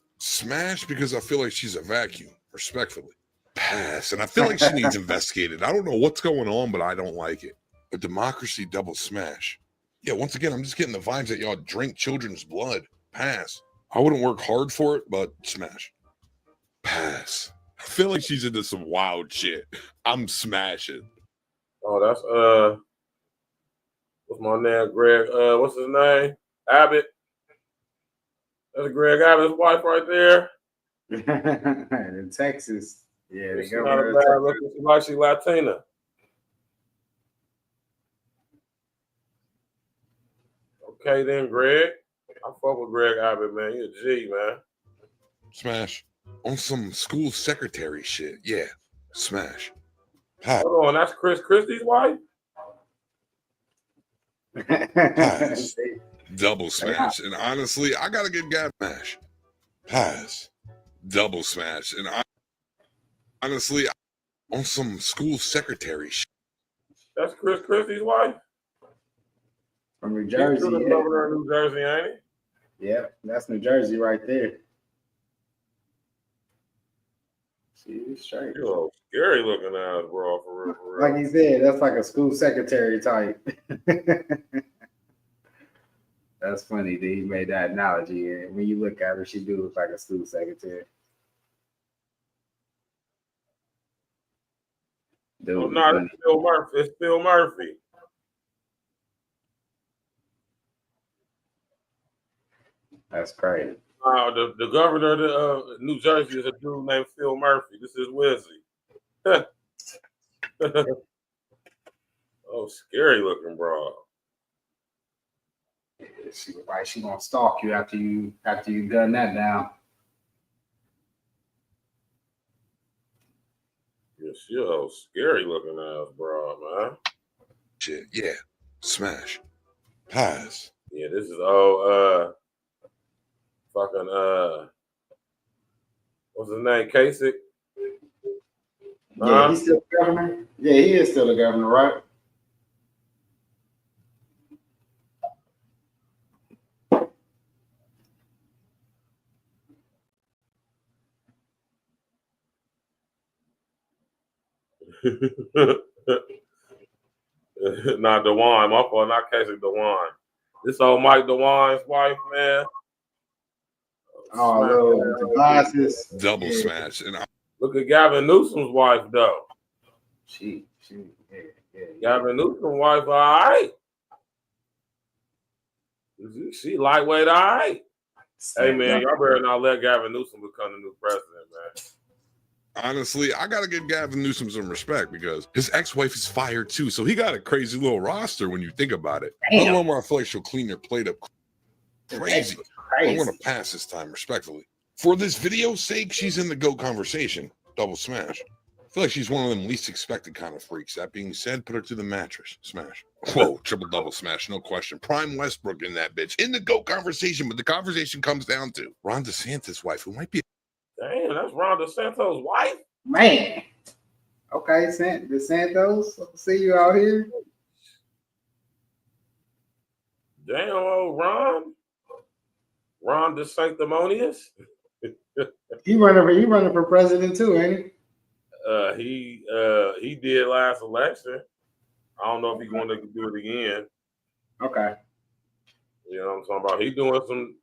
because I feel like she's a vacuum. Respectfully. Pass. And I feel like she needs investigated. I don't know what's going on, but I don't like it. A democracy double smash. Yeah, once again, I'm just getting the vibes that y'all drink children's blood. Pass. I wouldn't work hard for it, but smash. Pass. I feel like she's into some wild shit. I'm smashing. Oh, that's what's my name? Greg. What's his name? Abbott. That's Greg Adams' wife right there. In Texas. Yeah, the She's not a governor of bad Texas. looking. She like she Latina. Okay then, Greg. I fuck with Greg Abbott, man. You a G, man. Smash. On some school secretary shit. Yeah. Smash. Pass. Hold on, that's Chris Christie's wife? Pass. Double smash. And honestly, I gotta give Gab smash. Pass. Double smash. And honestly, on some school secretary shit. That's Chris Christie's wife? From New He's Jersey. still the Yeah. governor of New Jersey, ain't he? Yeah, that's New Jersey right there. She's straight. You a scary looking ass, bro, for real, for real. Like you said, that's like a school secretary type. That's funny that he made that analogy. And when you look at her, she do look like a school secretary. Dude, Oh, no, it's Phil Murphy. It's Phil Murphy. That's crazy. The governor of New Jersey is a dude named Phil Murphy. This is Wizzy. Oh, scary looking, bro. She gonna stalk you after you gun that down. Yeah, she a scary looking ass, bro, man. Shit, yeah. Smash. Pass. Yeah, this is fucking what's his name? Kasich? Yeah, he's still the governor. Yeah, he is still the governor, right? Not DeWine. My fault, not Kasich, DeWine. This old Mike DeWine's wife, man. Oh, little with the glasses. Double smash. And look at Gavin Newsom's wife, though. Yeah. Gavin Newsom's wife, all right. She lightweight, all right. Hey, man, y'all better not let Gavin Newsom become the new president, man. honestly, I gotta give Gavin Newsom some respect because his ex-wife is fired too. So he got a crazy little roster when you think about it. Another one where I feel like she'll clean her plate up crazy. I'm gonna pass this time respectfully. For this video's sake, she's in the GOAT conversation. Double smash. I feel like she's one of them least expected kind of freaks. That being said, put her to the mattress. Smash. Whoa, triple double smash, no question. Prime Westbrook in that bitch. In the GOAT conversation, but the conversation comes down to Ron DeSantis' wife, who might be. Damn, that's Ron DeSantis' wife? Man. Okay, DeSantis, see you out here. Damn, old Ron. Ron DeSanctimonious. He running for president too, ain't he? He did last election. I don't know if he's going to do it again. Okay. You know what I'm talking about? He's doing some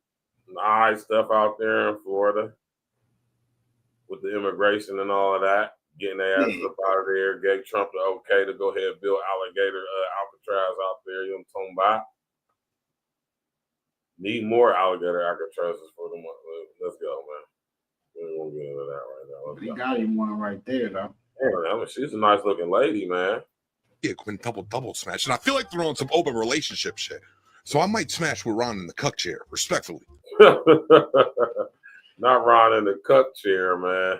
nice stuff out there in Florida with the immigration and all of that. Getting their asses up out of there. Gave Trump the okay to go ahead and build alligator Alcatraz out there. You know what I'm talking about? Need more alligator Alcatrazes for the month. Let's go, man. We won't get into that right now. He got him one right there, though. Yeah, I mean, she's a nice looking lady, man. Yeah, quintuple double smash. And I feel like they're on some open relationship shit. So I might smash with Ron in the cuck chair, respectfully. Not Ron in the cuck chair, man.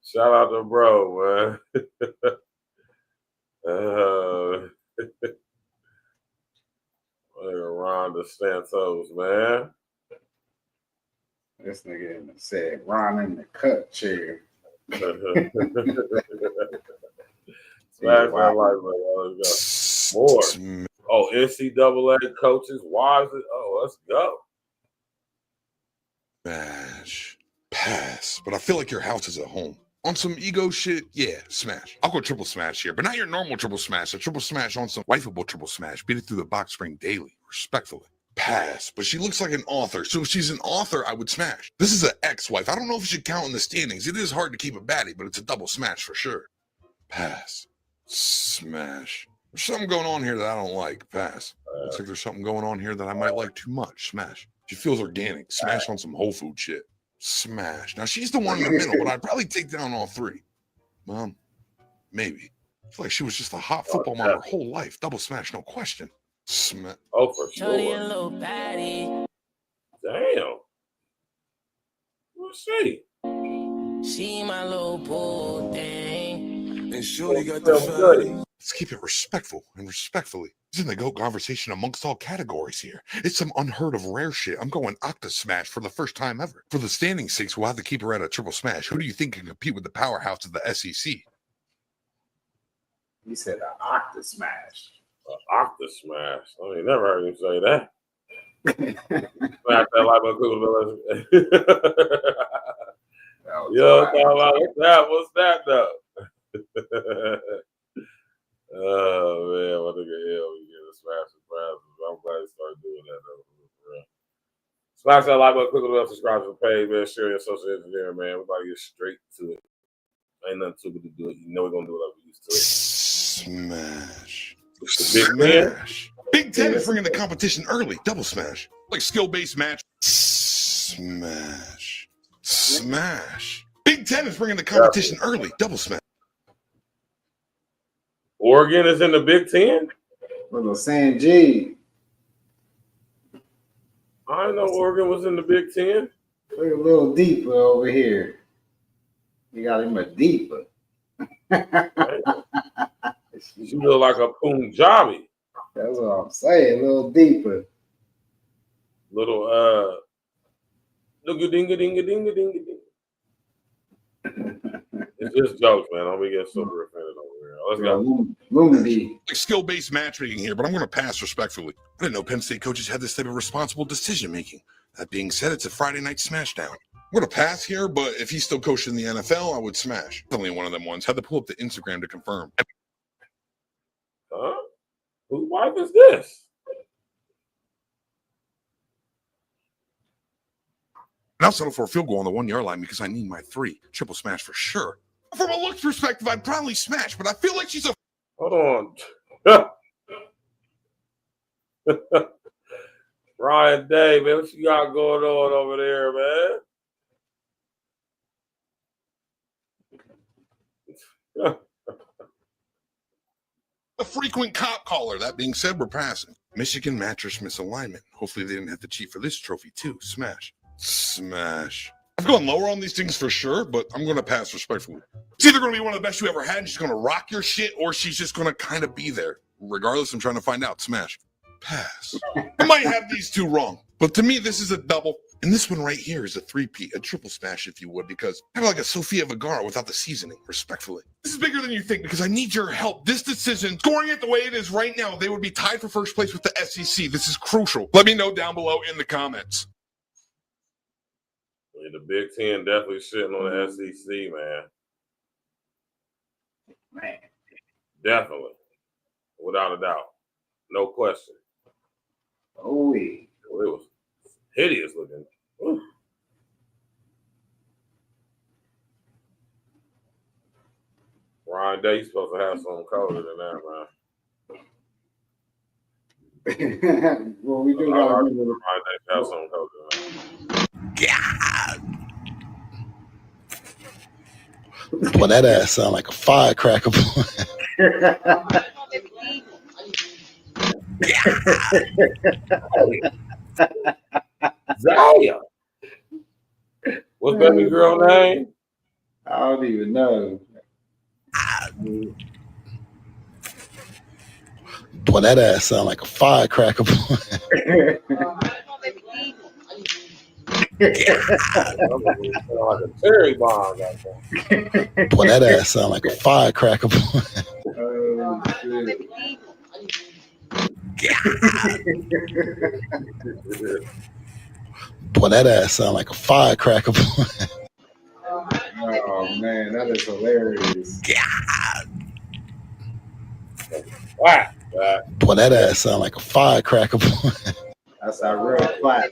Shout out to bro, man. Ron DeSantis, man. This nigga said Ron in the cup chair. Smash my life, man. Let's go. More. Oh, NCAA coaches, wives. Oh, let's go. Smash. Pass. But I feel like your house is a home. On some ego shit, yeah, smash. I'll go triple smash here, but not your normal triple smash. A triple smash on some wifeable triple smash. Beat it through the box spring daily, respectfully. Pass. But she looks like an author, so if she's an author, I would smash. This is an ex-wife. I don't know if it should count in the standings. It is hard to keep a baddie, but it's a double smash for sure. Pass. Smash. There's something going on here that I don't like. Pass. Looks like there's something going on here that I might like too much. Smash. She feels organic. Smash on some whole food shit. Smash. Now she's the one in the middle, but I'd probably take down all three. Mom, maybe. I feel like she was just a hot football mom her whole life. Double smash, no question. Smash. Oh, for sure. Damn. Let's see. She my little bull thing. And Shorty got the fatty. Let's keep it respectful and respectfully. It's in the GOAT conversation amongst all categories here. It's some unheard of rare shit. I'm going Octa Smash for the first time ever. For the standing sakes, we'll have to keep her at a triple smash. Who do you think can compete with the powerhouse of the SEC? He said an Octa Smash. Octa Smash. I mean, never heard him say that. Smash that like a cookie. Yo, what's that though? Oh man, what the hell we get a smash surprises. I'm glad he started doing that though. Smash that like button, click on the bell, subscribe to the page, man. Share your social engineering, man. Everybody get straight to it. Ain't nothing too good to do it. You know we're gonna do it like we used to. Smash. Smash. Big Ten is bringing the competition early. Double smash. Like skill-based match. Smash. Smash. Big Ten is bringing the competition early. Double smash. Oregon is in the Big Ten? Little San G. I didn't know Oregon was in the Big Ten. Look a little deeper over here. You got him a deeper. You look like a Punjabi. That's what I'm saying. A little deeper. Little ding. It's just jokes, man. Don't be getting super offended over here. Let's go. Luminity. Skill-based matchmaking here, but I'm going to pass respectfully. I didn't know Penn State coaches had this type of responsible decision-making. That being said, it's a Friday night smashdown. I'm going to pass here, but if he's still coaching in the NFL, I would smash. Definitely one of them ones. Had to pull up the Instagram to confirm. Huh? Whose wife is this? And I'll settle for a field goal on the 1 yard line because I need my 3. Triple smash for sure. From a looks perspective, I'd probably smash, but I feel like she's a... Hold on. Ryan Day, man, what you got going on over there, man? A frequent cop caller. That being said, we're passing. Michigan mattress misalignment. Hopefully they didn't have to cheat for this trophy too. Smash. Smash. I've gone lower on these things for sure, but I'm going to pass respectfully. It's either going to be one of the best you ever had and she's going to rock your shit, or she's just going to kind of be there. Regardless, I'm trying to find out. Smash. Pass. I might have these two wrong, but to me, this is a double. And this one right here is a 3-peat, a triple smash, if you would, because kind of like a Sofia Vergara without the seasoning, respectfully. This is bigger than you think because I need your help. This decision, scoring it the way it is right now, they would be tied for first place with the SEC. This is crucial. Let me know down below in the comments. The Big Ten definitely shitting on the SEC, man. Definitely. Without a doubt. No question. Oh, yeah. Well, it was hideous looking. Ooh. Ryan Day, you're supposed to have something colder than that, man. Well, we do got to Ryan Day have something colder than that. God. Boy, that ass sound like a firecracker. Zaya. What's baby girl name? I don't even know. Boy, that ass sound like a firecracker. Like a cherry bomb. Boy, that ass sound like a firecracker. Boy, that ass sound like a firecracker. Oh man, that is hilarious. Boy, that ass sound like a firecracker. That's our real clap.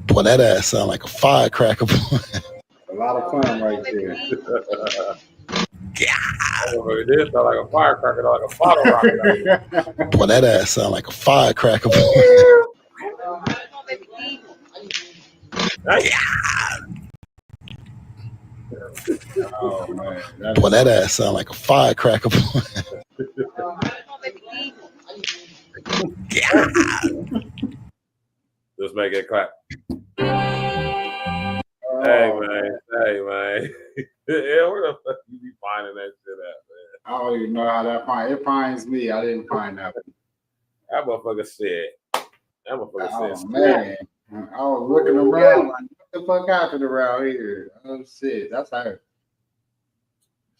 Boy, that ass sound like a firecracker. A lot of fun right there. It did sound like a firecracker, like a bottle rocket. Boy, that ass sound like a firecracker. Oh man, Boy, that ass sound like a firecracker. Just make it clap. Oh. Hey man. Yeah, where the fuck you be finding that shit at, man? I don't even know how that finds. It finds me. I didn't find that. That motherfucker said. Oh man, I was looking around like, what the fuck happened around here? Oh shit, that's her.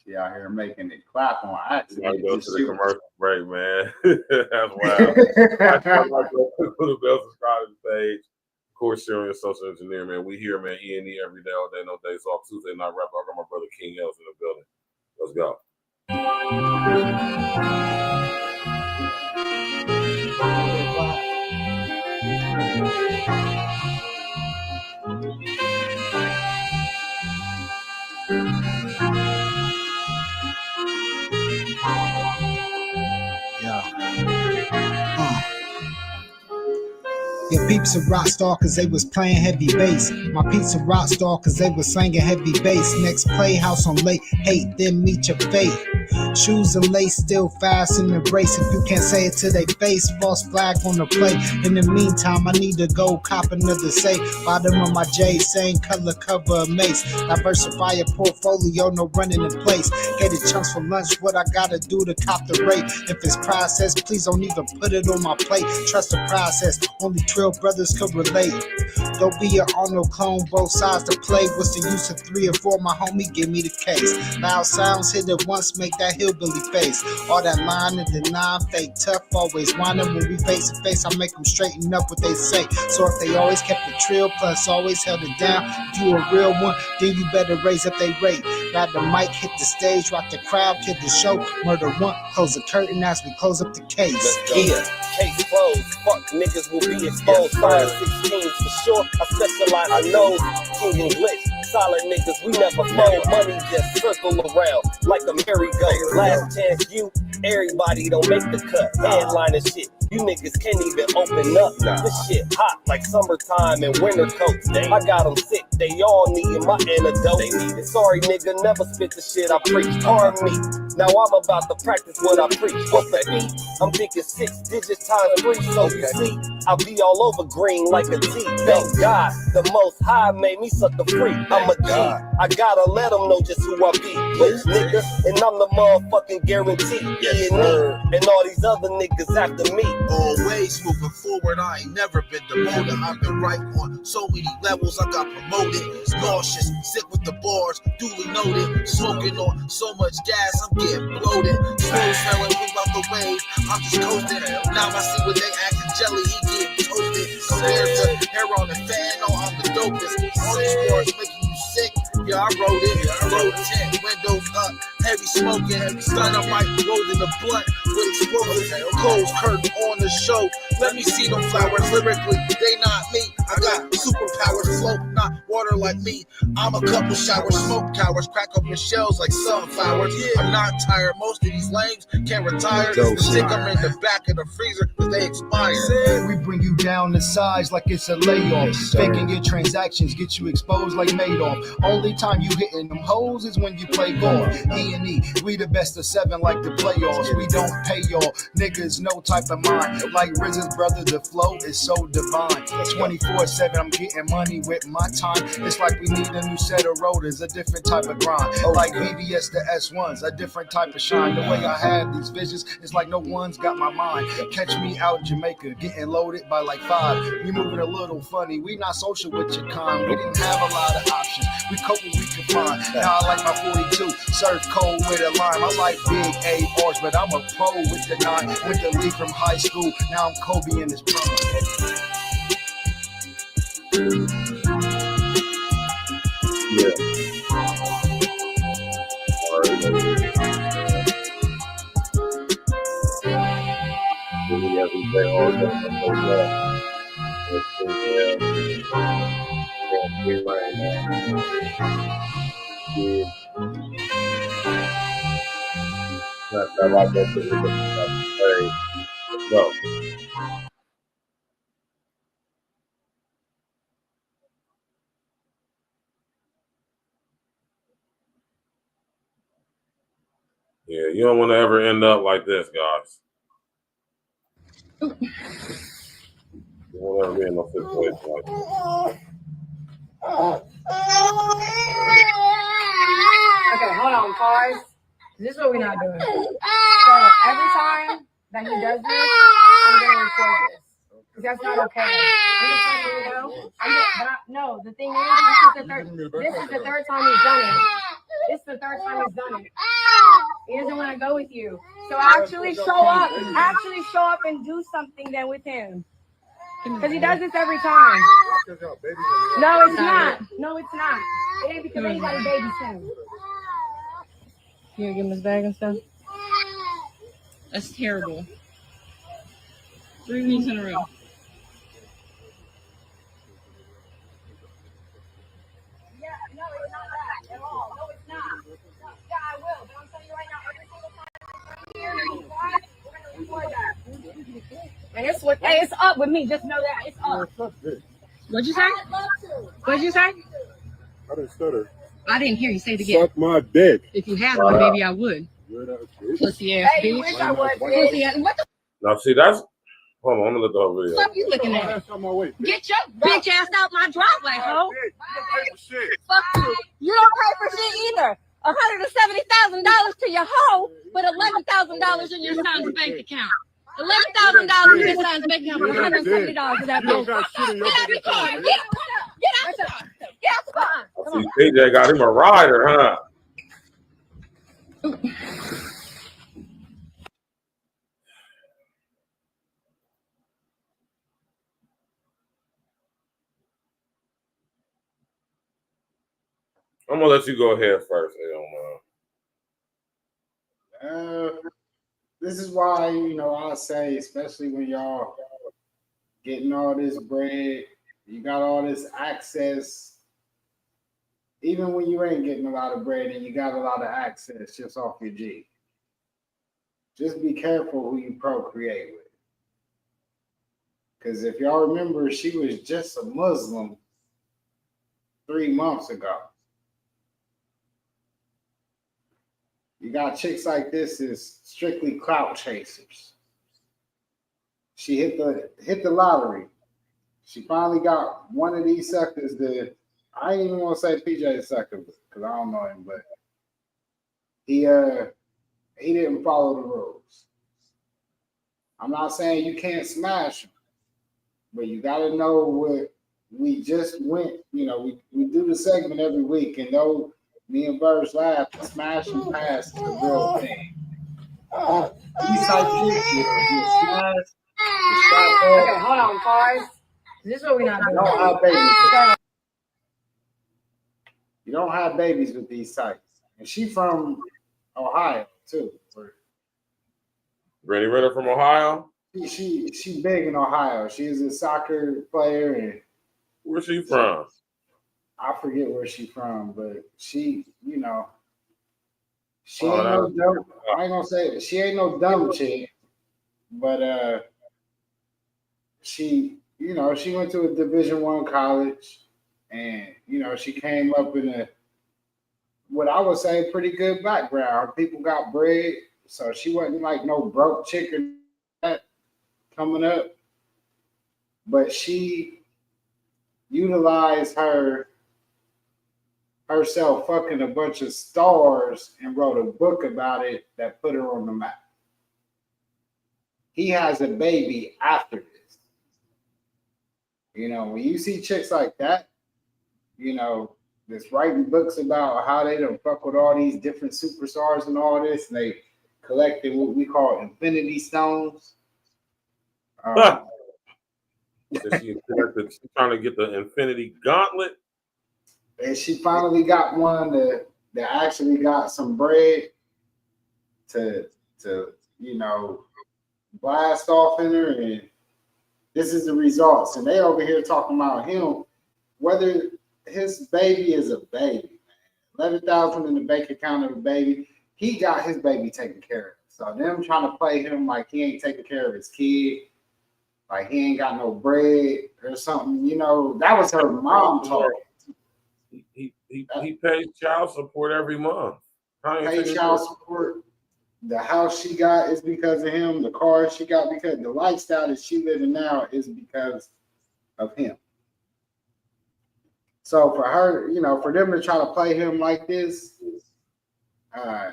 She out here making it clap on accident. Go to the commercial break, man. That's wild. The bell, subscribe to the page. Of course, sharing your social engineer, man. We here, man. E.N.E every day, all day, no days off. Tuesday night rap. I got my brother King L's in the building. Let's go. Your peeps a rock star cause they was playing heavy bass. My peeps a rock star cause they was slanging heavy bass. Next playhouse on late, hate, then meet your fate. Shoes and lace still fast in the brace. If you can't say it to their face, false flag on the plate. In the meantime, I need to go cop another safe. Bottom of my J, same color cover of mace. Diversify your portfolio, no running in place. Gated chunks for lunch, what I gotta do to cop the rate. If it's processed, please don't even put it on my plate. Trust the process, only Trill brothers could relate. Don't be an Arnold clone, both sides to play. What's the use of 3 or 4? My homie, give me the case. Loud sounds hit it once, make that hillbilly face. All that line and the fake tough, always whining. When we face to face, I make them straighten up what they say. So if they always kept it trill, plus always held it down, if you a real one, then you better raise up they rate. Grab the mic, hit the stage, rock the crowd, kid the show. Murder one, close the curtain as we close up the case. Yeah, case closed. Fuck niggas will be exposed. Fire 16s for sure. I specialize in those. King and glitch. Solid niggas, we never fold. Money just circle around like a merry-go. Last chance you, everybody don't make the cut. Headline and shit. You niggas can't even open up. This shit hot like summertime and winter coats. I got them sick, they all needin' my antidote. Sorry nigga, never spit the shit I preach. Pardon me, now I'm about to practice what I preach. What's the beat? I'm thinking 6 digits times 3. So you see, I'll be all over green like a T. Thank God, the most high made me suck the free. I'm a G, I gotta let them know just who I be. Bitch nigga, and I'm the motherfucking guarantee. E.N.E and all these other niggas after me. Always moving forward, I ain't never been demoted. I've been right on so many levels, I got promoted. Nauseous, sick with the bars, duly noted. Smoking on so much gas, I'm getting bloated. Smooth smelling, move out the way, I'm just coasting. Now I see what they acting jelly, he getting toasted. Compared to hair on the fan, no, I'm the dopest. All these bars making you sick, yeah, I wrote it. Road 10, windows up, heavy smoking. Stun up right, rolled in the blunt with explosives. Closed curtain on the show. Let me see them flowers lyrically. They not me. I got superpowers, float, not water like me. I'm a couple showers, smoke towers, crack open shells like sunflowers. I'm not tired. Most of these lames can't retire. Stick them in the back of the freezer because they expire. We bring you down to size like it's a layoff. Faking your transactions get you exposed like Madoff. Only time you hitting them hoes is when you play golf. E.N.E, we the best of 7 like the playoffs. We don't pay y'all niggas no type of mind. Like RZA's brother, the flow is so divine. 24/7, I'm getting money with my time. It's like we need a new set of rotors, a different type of grind. Like VVS to S1s, a different type of shine. The way I have these visions, it's like no one's got my mind. Catch me out Jamaica, getting loaded by like 5. We moving a little funny, we not social with your kind. We didn't have a lot of options, we cope what we could find. Now I like my 42, serve cold with a lime. I like big ARs, but I'm a pro with the 9. Went to leave from high school, now I'm Kobe in his drum. Yeah. smash that like button. Hey, go. Yeah, you don't want to ever end up like this, guys. You won't ever be in no situation like this. Okay, hold on, pause. This is what we're not doing. So every time that he does this, I'm gonna record this. Because that's not okay. I'm just letting you know. No, the thing is, this is the third time he's done it. This is the third time he's done it. He doesn't want to go with you. So actually show up. Actually show up and do something then with him. Because he does this every time. No, it's not. No, it's not. It ain't because anybody babies him. You give him his bag and stuff? That's terrible. 3 weeks in a row. Yeah, no, it's not that at all. No, it's not. Yeah, I will. But I'm telling you right now, every single time I'm here and he's quiet, we're going to record that. And it's up with me. Just know that. It's up. What'd you say? What'd you say? I didn't stutter. I didn't hear you say it again. Suck my dick. If you had one, maybe I would. Pussy ass Hey, you bitch. wish I would. Pussy ass. What the Now, see, that's. Hold on, I'm gonna look at the video. fuck you looking at? Get your bitch ass out my driveway, ho. Fuck you. You don't pay for shit either. $170,000 to your hoe, but $11,000 in your son's bank account. $11,000 in your son's bank account, but $170 to that bitch. Get out the car. Get out the car. Get out the car. I see PJ got him a rider, huh? I'm gonna let you go ahead first, This is why, I say, especially when y'all getting all this bread, you got all this access. Even when you ain't getting a lot of bread and you got a lot of access just off your G. Just be careful who you procreate with. Because if y'all remember, she was just a Muslim 3 months ago. You got chicks like this is strictly clout chasers. She hit the lottery. She finally got one of these suckers that I ain't even want to say PJ sucker because I don't know him, but he didn't follow the rules. I'm not saying you can't smash him, but you got to know what we just went. We do the segment every week, and though me and Burrs laugh, smash and pass is the real thing. These type chicks, you smash. Okay, hold on, pause. This is what we're not doing. You don't have babies with these types. And she from Ohio too. Brittany Renner from Ohio. She big in Ohio. She's a soccer player. And where's she from? I forget where she's from, but she ain't no dumb. I ain't gonna say it. She ain't no dumb chick, but she went to a Division I college, and she came up in what I would say pretty good background. People got bread, so she wasn't like no broke chick or that coming up, but she utilized herself fucking a bunch of stars and wrote a book about it that put her on the map. He has a baby after this. When you see chicks like that, that's writing books about how they done fuck with all these different superstars and all this, and they collected what we call infinity stones. She's trying to get the infinity gauntlet. And she finally got one that actually got some bread to blast off in her, and this is the results. And they over here talking about him, whether his baby is a baby, man. $11,000 in the bank account of a baby. he got his baby taken care of. So them trying to play him like he ain't taking care of his kid, like he ain't got no bread or something, you know, that was her mom talking. He pays child support every month. Pay child support. The house she got is because of him. The car she got because the lifestyle that she living now is because of him. So for her, you know, for them to try to play him like this, I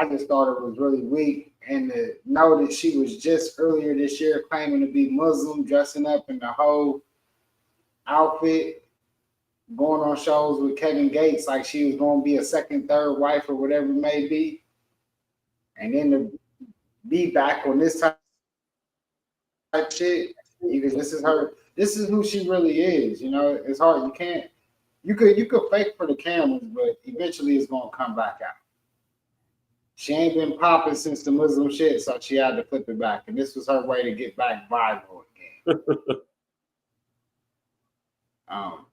just thought it was really weak. And to know that she was just earlier this year claiming to be Muslim, dressing up in the whole outfit, going on shows with Kevin Gates like she was going to be a second, third wife or whatever it may be. And then to be back on this type of shit, because this is who she really is. You know, it's hard. You could fake for the cameras, but eventually it's going to come back out. She ain't been popping since the Muslim shit, so she had to flip it back. And this was her way to get back viral again.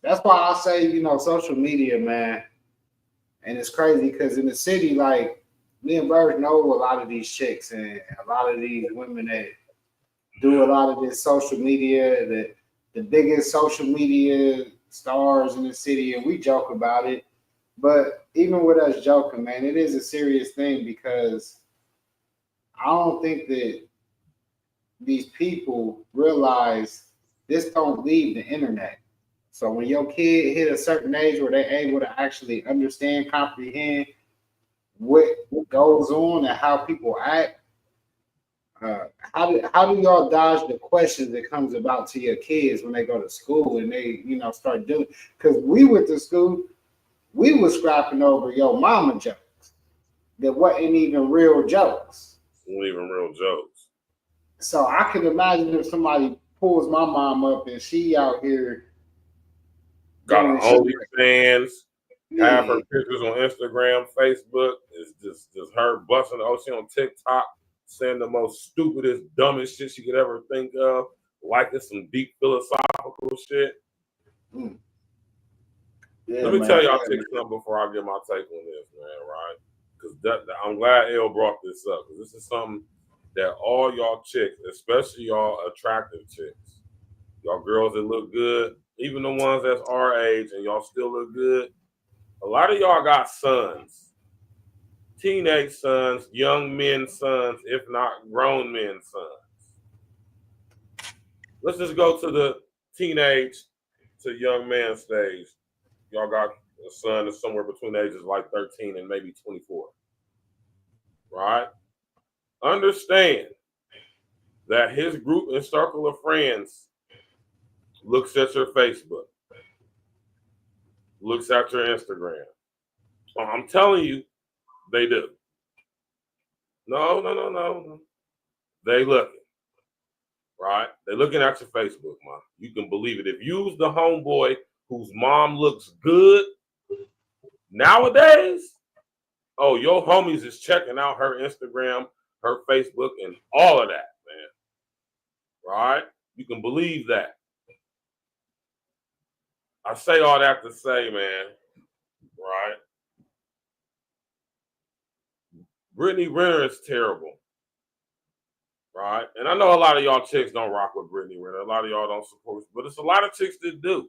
That's why I say, you know, social media, man. And it's crazy because in the city, like, me and Bird know a lot of these chicks and a lot of these women that do a lot of this social media, the biggest social media stars in the city, and we joke about it. But even with us joking, man, it is a serious thing because I don't think that these people realize this don't leave the internet. So when your kid hit a certain age where they're able to actually understand, comprehend what goes on and how people act, how do y'all dodge the questions that comes about to your kids when they go to school and they, you know, start doing? Because we went to school, we was scrapping over your mama jokes that wasn't even real jokes. Weren't even real jokes. So I can imagine if somebody pulls my mom up and she out here got an OnlyFans, have her pictures on Instagram, Facebook. It's just her busting. Oh, she on TikTok saying the most stupidest, dumbest shit she could ever think of, like it's some deep philosophical shit. Yeah, let me tell y'all something before I get my take on this, man, right? Because I'm glad Elle brought this up, because this is something that all y'all chicks, especially y'all attractive chicks, y'all girls that look good, even the ones that's our age and y'all still look good, a lot of y'all got sons, teenage sons, young men's sons, if not grown men's sons. Let's just go to the teenage to young man stage. Y'all got a son that's somewhere between ages like 13 and maybe 24, right? Understand that his group and circle of friends looks at your Facebook, looks at your Instagram. I'm telling you, they do. No. They looking, right? They looking at your Facebook, man. You can believe it. If you's the homeboy whose mom looks good nowadays, oh, your homies is checking out her Instagram, her Facebook, and all of that, man. Right? You can believe that. I say all that to say, man, right? Brittany Renner is terrible, right? And I know a lot of y'all chicks don't rock with Brittany Renner. A lot of y'all don't support, but it's a lot of chicks that do.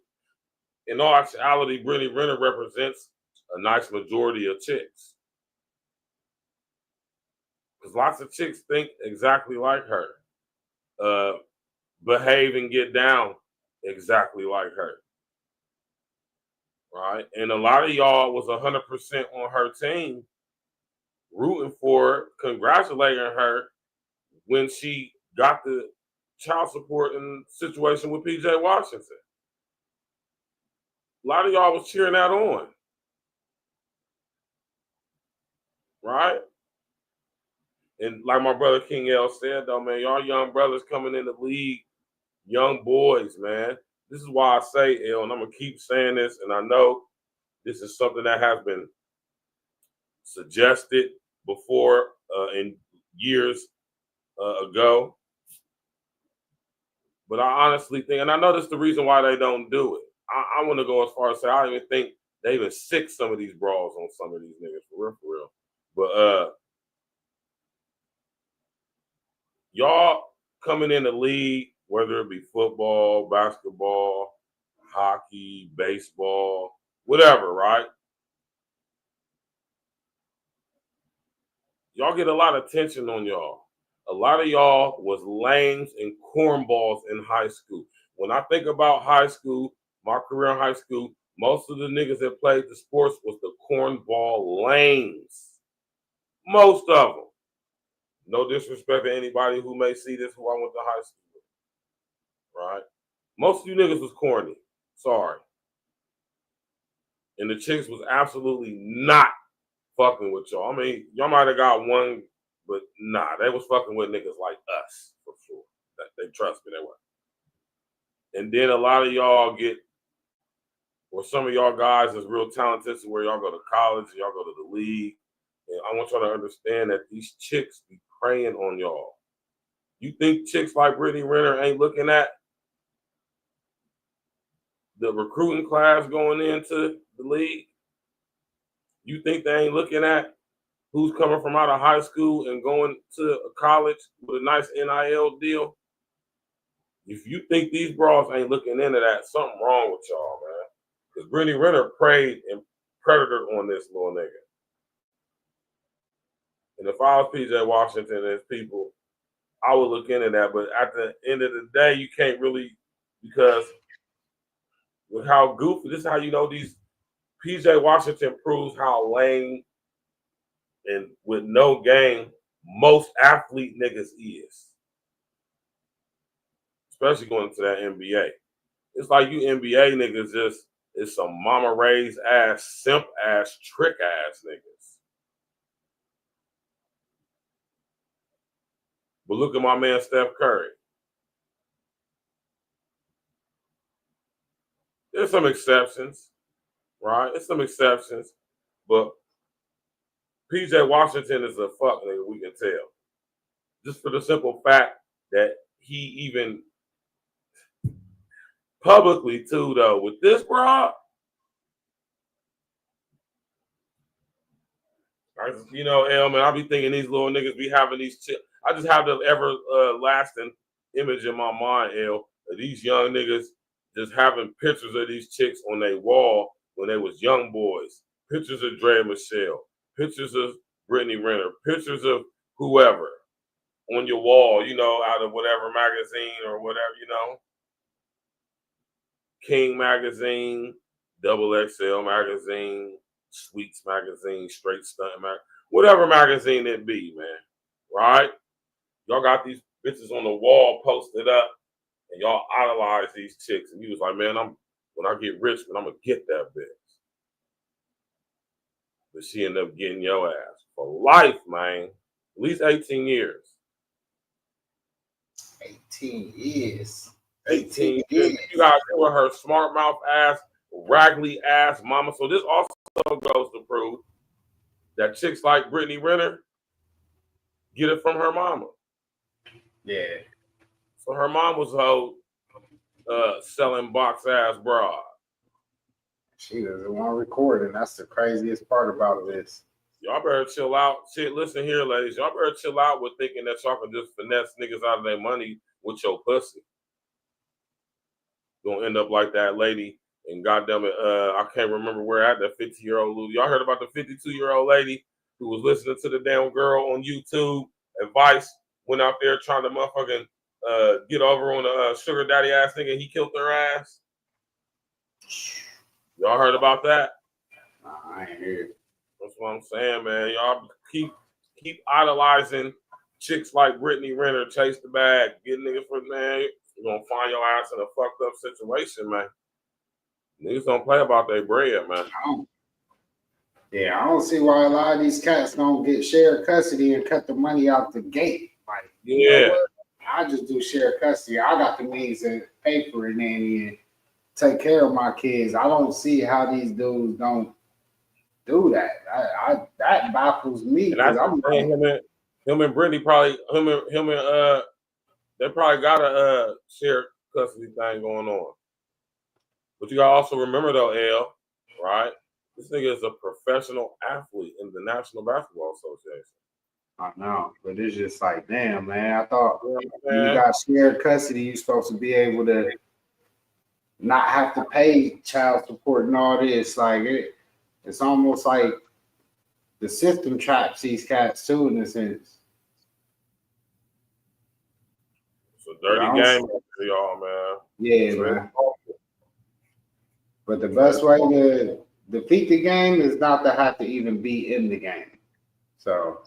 In all actuality, Brittany Renner represents a nice majority of chicks. Because lots of chicks think exactly like her, behave and get down exactly like her, right? And a lot of y'all was 100% on her team, rooting for her, congratulating her when she got the child support and situation with PJ Washington. A lot of y'all was cheering that on, right? And like my brother King L said, though, man, y'all young brothers coming in the league, young boys, man. This is why I say, L, and I'm going to keep saying this, and I know this is something that has been suggested before in years ago. But I honestly think, and I know that's the reason why they don't do it. I want to go as far as say I don't even think they even sick some of these brawls on some of these niggas, for real. But y'all coming in the league, whether it be football, basketball, hockey, baseball, whatever, right? Y'all get a lot of attention on y'all. A lot of y'all was lames and cornballs in high school. When I think about high school, my career in high school, most of the niggas that played the sports was the cornball lames. Most of them. No disrespect to anybody who may see this who I went to high school with. Right? Most of you niggas was corny. Sorry. And the chicks was absolutely not fucking with y'all. I mean, y'all might have got one, but nah, they was fucking with niggas like us for sure. They trust me, they were. And then a lot of y'all get, or some of y'all guys is real talented to where y'all go to college, and y'all go to the league. And I want y'all to understand that these chicks be preying on y'all. You think chicks like Brittany Renner ain't looking at the recruiting class going into the league? You think they ain't looking at who's coming from out of high school and going to a college with a nice NIL deal? If you think these bras ain't looking into that, something wrong with y'all, man. Because Brittany Renner preyed and predated on this little nigga. And if I was PJ Washington and his people, I would look into that. But at the end of the day, you can't really, because with how goofy, this is how you know these PJ Washington proves how lame and with no game most athlete niggas is. Especially going into that NBA. It's like you NBA niggas just is some mama raised ass, simp ass, trick ass niggas. But look at my man Steph Curry. There's some exceptions, right? There's some exceptions, but PJ Washington is a fuck nigga, we can tell. Just for the simple fact that he even publicly too, though, with this broad, you know, man, I be thinking these little niggas be having these. I just have the lasting image in my mind, of these young niggas just having pictures of these chicks on their wall when they was young boys. Pictures of Dre Michelle, pictures of Brittany Renner, pictures of whoever on your wall, you know, out of whatever magazine or whatever, you know. King magazine, Double XL magazine, Sweets magazine, Straight Stunt magazine, whatever magazine it be, man. Right? Y'all got these bitches on the wall posted up, and y'all idolize these chicks. And you was like, man, when I get rich, man, I'm gonna get that bitch. But she ended up getting your ass for life, man. At least 18 years. 18 years. 18 years. You got to with her smart mouth ass, raggedy ass mama. So this also goes to prove that chicks like Brittany Renner get it from her mama. Yeah. So her mom was selling box ass bra. She doesn't want to record, and that's the craziest part about this. Y'all better chill out. Shit, listen here, ladies. Y'all better chill out with thinking that y'all can just finesse niggas out of their money with your pussy. Gonna end up like that lady, and goddamn it, I can't remember where at that 50-year-old lady. Y'all heard about the 52-year-old lady who was listening to the damn girl on YouTube advice, went out there trying to motherfucking get over on a sugar daddy ass nigga, and he killed her ass. Y'all heard about that? Nah, I ain't heard. That's what I'm saying, man. Y'all keep idolizing chicks like Brittany Renner, chase the bag, get niggas for, man. You're gonna find your ass in a fucked up situation, man. Niggas don't play about their bread, man. I don't see why a lot of these cats don't get shared custody and cut the money out the gate. Like, you know what? I just do shared custody. I got the means to pay for it and take care of my kids. I don't see how these dudes don't do that. That baffles me. And I'm saying him and Brittany probably they probably got a shared custody thing going on. But you gotta also remember though, L, right? This nigga is a professional athlete in the National Basketball Association. I know, but it's just like, damn, man. I thought Yeah, you man. got shared custody. You're supposed to be able to not have to pay child support and all this. Like it's almost like the system traps these cats too in a sense. It's a dirty game for y'all, man. Yeah, So man. But the best way to defeat the game is not to have to even be in the game. So,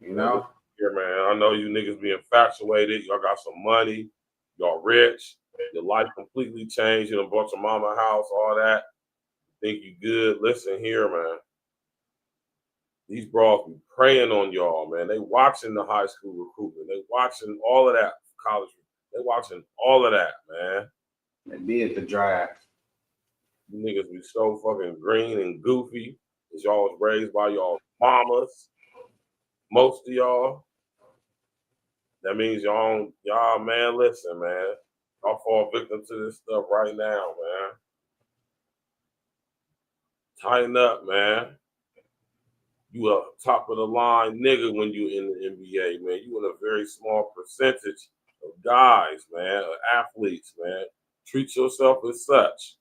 you know. Here, man. I know you niggas be infatuated. Y'all got some money. Y'all rich. Your life completely changed. You done bought your mama a house, all that. Think you good. Listen here, man. These bras be preying on y'all, man. They watching the high school recruitment. They watching all of that college. They watching all of that, man. They be at the draft. You niggas be so fucking green and goofy. Cause y'all was raised by y'all mamas. Most of y'all. That means y'all, man, listen, man. Y'all fall victim to this stuff right now, man. Tighten up, man. You a top of the line nigga when you in the NBA, man. You in a very small percentage of guys, man, of athletes, man. Treat yourself as such.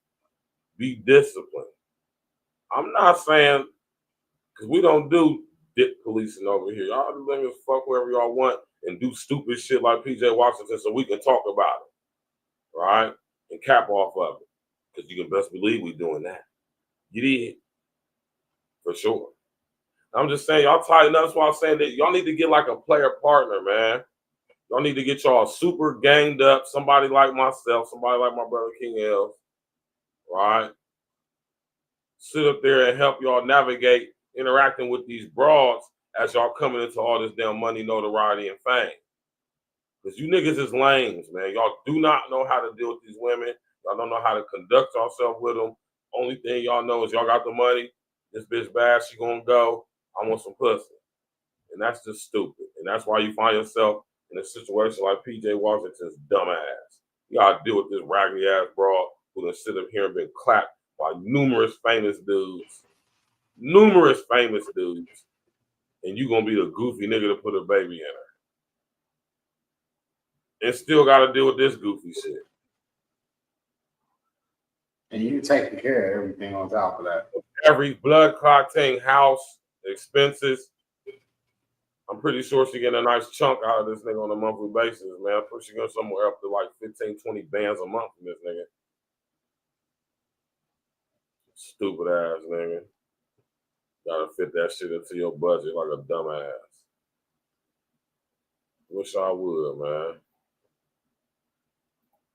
Be disciplined. I'm not saying, because we don't do dick policing over here. Y'all do let us fuck wherever y'all want and do stupid shit like PJ Washington so we can talk about it, right? And cap off of it. Because you can best believe we doing that. You did. For sure. I'm just saying, y'all tighten up. That's why I'm saying that y'all need to get like a player partner, man. Y'all need to get y'all super ganged up. Somebody like myself, somebody like my brother King Els, right? Sit up there and help y'all navigate interacting with these broads as y'all coming into all this damn money, notoriety, and fame. Because you niggas is lames, man. Y'all do not know how to deal with these women. Y'all don't know how to conduct yourself with them. Only thing y'all know is y'all got the money. This bitch bad, she gonna go. I want some pussy. And that's just stupid. And that's why you find yourself in a situation like PJ Washington's dumb ass. You gotta deal with this raggedy ass broad who done sit up here and been clapped by numerous famous dudes. Numerous famous dudes. And you gonna be the goofy nigga to put a baby in her. And still gotta deal with this goofy shit. And you taking care of everything on top of that. Every blood clotting house, expenses. I'm pretty sure she getting a nice chunk out of this nigga on a monthly basis, man. I'm pretty sure she getting somewhere up to like 15, 20 bands a month from this nigga. Stupid ass nigga. Gotta fit that shit into your budget like a dumbass. Wish I would, man.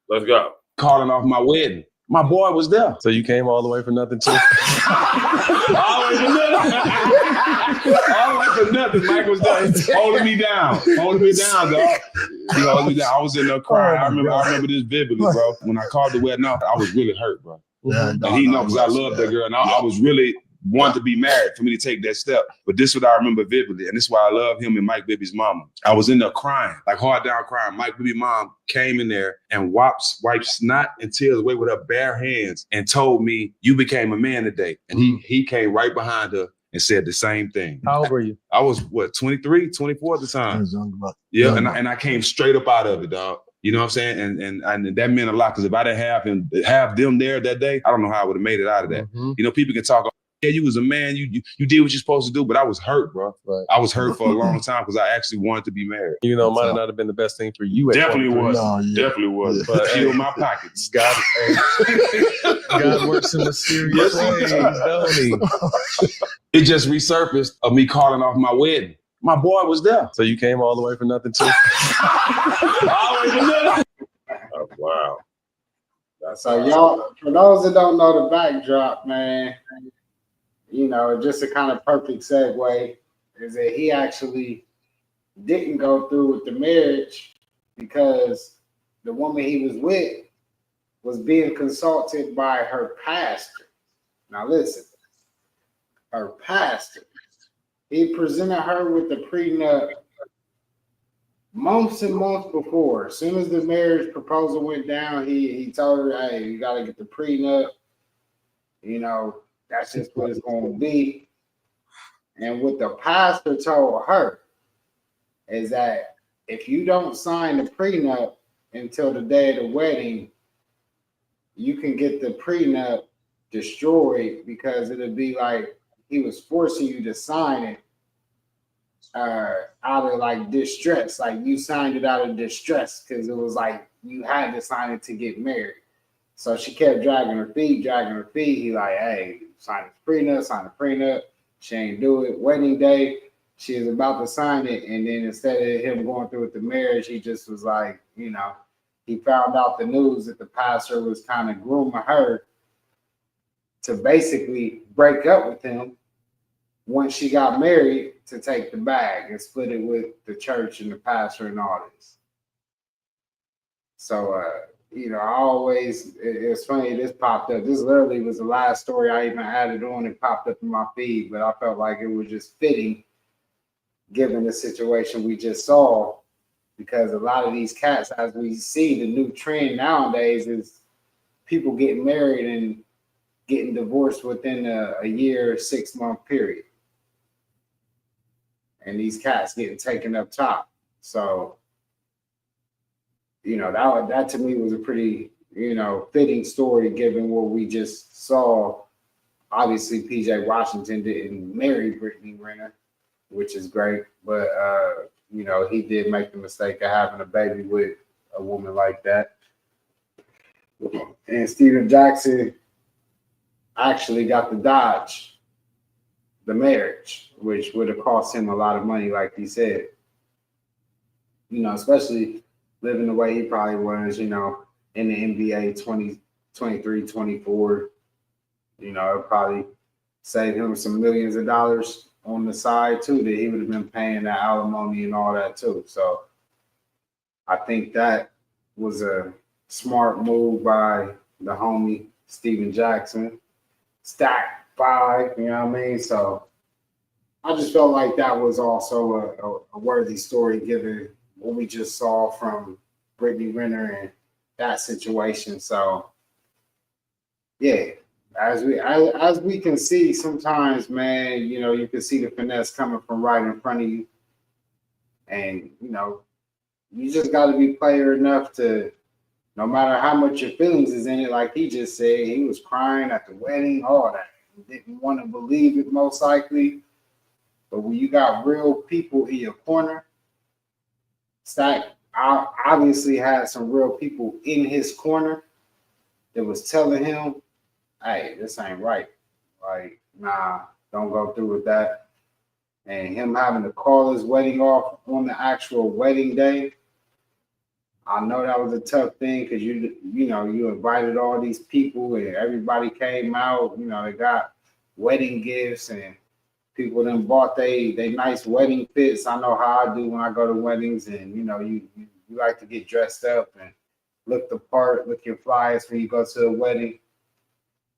Let's go. Calling off my wedding. My boy was there. So you came all the way for nothing too? All the way for nothing. All the way for nothing. Mike was there holding me down. Holding me down, dog. He holding me down. I was in there crying. I remember this vividly, bro. When I called the wedding off, I was really hurt, bro. And he knows because I love that girl. And I was really wanted to be married for me to take that step. But this is what I remember vividly. And this is why I love him and Mike Bibby's mama. I was in there crying, like hard down crying. Mike Bibby's mom came in there and wiped snot and tears away with her bare hands and told me, you became a man today. And he came right behind her and said the same thing. How old were you? I was, 23, 24 at the time. Yeah, and I came straight up out of it, dog. You know what I'm saying? And that meant a lot because if I didn't have them there that day, I don't know how I would have made it out of that. You know, people can talk, yeah, you was a man, you did what you're supposed to do, but I was hurt, bro. Right. I was hurt for a long time because I actually wanted to be married. You know, it might not have been the best thing for you. Definitely was. Definitely was. But killed my pockets. God works in mysterious ways, don't he? It just resurfaced of me calling off my wedding. My boy was there. So you came all the way for nothing too? Always for nothing. Oh, wow. So y'all, for those that don't know the backdrop, man, you know, just a kind of perfect segue is that he actually didn't go through with the marriage because the woman he was with was being consulted by her pastor. Now listen, her pastor. He presented her with the prenup months and months before. As soon as the marriage proposal went down, he told her, hey, you got to get the prenup. You know, that's just what it's going to be. And what the pastor told her is that if you don't sign the prenup until the day of the wedding, you can get the prenup destroyed because it'll be like he was forcing you to sign it out of like distress. Like you signed it out of distress because it was like you had to sign it to get married. So she kept dragging her feet. He like, hey, sign the prenup. She ain't do it. Wedding day, she was about to sign it. And then instead of him going through with the marriage, he just was like, you know, he found out the news that the pastor was kind of grooming her to basically break up with him once she got married, to take the bag and split it with the church and the pastor and all this. So, you know, it's funny, this popped up. This literally was the last story I even added on and popped up in my feed, but I felt like it was just fitting given the situation we just saw, because a lot of these cats, as we see, the new trend nowadays is people getting married and getting divorced within a year, 6 month period. And these cats getting taken up top. So, you know, that to me was a pretty, you know, fitting story given what we just saw. Obviously, PJ Washington didn't marry Brittany Renner, which is great, but you know, he did make the mistake of having a baby with a woman like that. And Steven Jackson actually got to dodge the marriage, which would have cost him a lot of money, like he said. You know, especially living the way he probably was, you know, in the NBA 23, 24. You know, it probably saved him some millions of dollars on the side too, that he would have been paying that alimony and all that too. So I think that was a smart move by the homie Steven Jackson. Stack 5, you know what I mean? So I just felt like that was also a worthy story given what we just saw from Brittany Renner and that situation. So yeah, as we can see sometimes, man, you know, you can see the finesse coming from right in front of you. And, you know, you just got to be player enough to, no matter how much your feelings is in it, like he just said, he was crying at the wedding, all that. He didn't want to believe it, most likely. But when you got real people in your corner, Stack obviously had some real people in his corner that was telling him, hey, this ain't right. Like, nah, don't go through with that. And him having to call his wedding off on the actual wedding day, I know that was a tough thing because you know, you invited all these people and everybody came out. You know, they got wedding gifts and people then bought they nice wedding fits. I know how I do when I go to weddings, and you know, you like to get dressed up and look the part, look your flyers when you go to a wedding.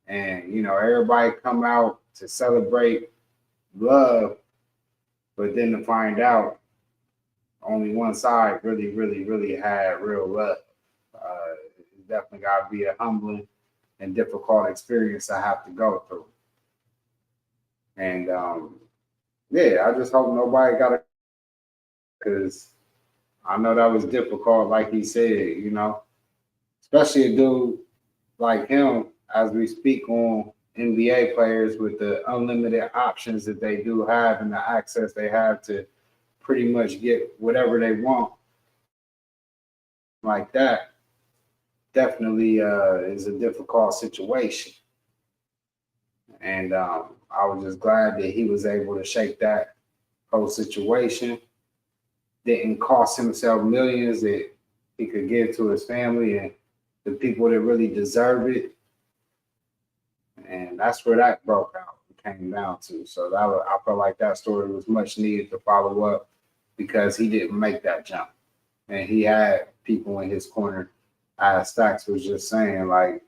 And you know, everybody come out to celebrate love, but then to find out only one side really had real love. It definitely got to be a humbling and difficult experience I have to go through. And yeah, I just hope nobody got it, because I know that was difficult, like he said, you know, especially a dude like him, as we speak on NBA players with the unlimited options that they do have and the access they have to pretty much get whatever they want like that. Definitely is a difficult situation. And I was just glad that he was able to shake that whole situation. Didn't cost himself millions that he could give to his family and the people that really deserve it. And that's where that broke out and came down to. So I felt like that story was much needed to follow up, because he didn't make that jump. And he had people in his corner. As Stacks was just saying, like,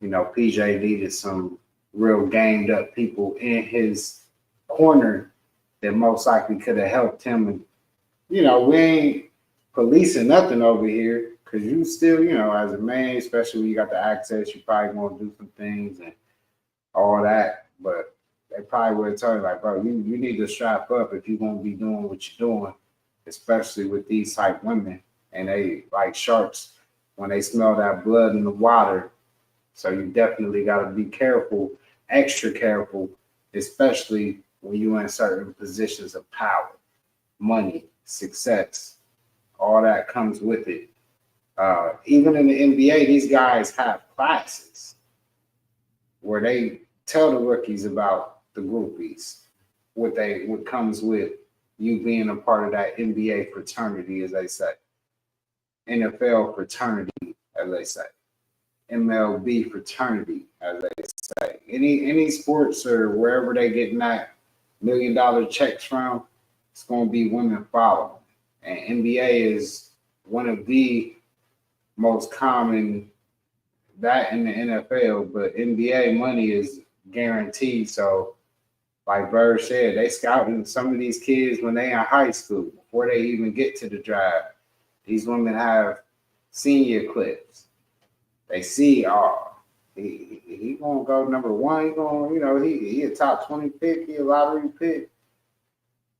you know, PJ needed some real gamed up people in his corner that most likely could have helped him. And, you know, we ain't policing nothing over here, because you still, you know, as a man, especially when you got the access, you probably want to do some things and all that. But they probably would have told you, like, bro, you need to strap up if you're gonna be doing what you're doing, especially with these type women. And they like sharks when they smell that blood in the water. So you definitely gotta be careful, extra careful, especially when you're in certain positions of power, money, success. All that comes with it. Even in the NBA, these guys have classes where they tell the rookies about the groupies, what comes with you being a part of that NBA fraternity, as they say, NFL fraternity, as they say, MLB fraternity, as they say. Any sports or wherever they getting that $1 million checks from, it's gonna be women following. And NBA is one of the most common, that in the NFL, but NBA money is guaranteed. So, like Bird said, they scouting some of these kids when they in high school before they even get to the draft. These women have senior clips. They see, he gonna go number one. He gonna, he a top 20 pick. He a lottery pick.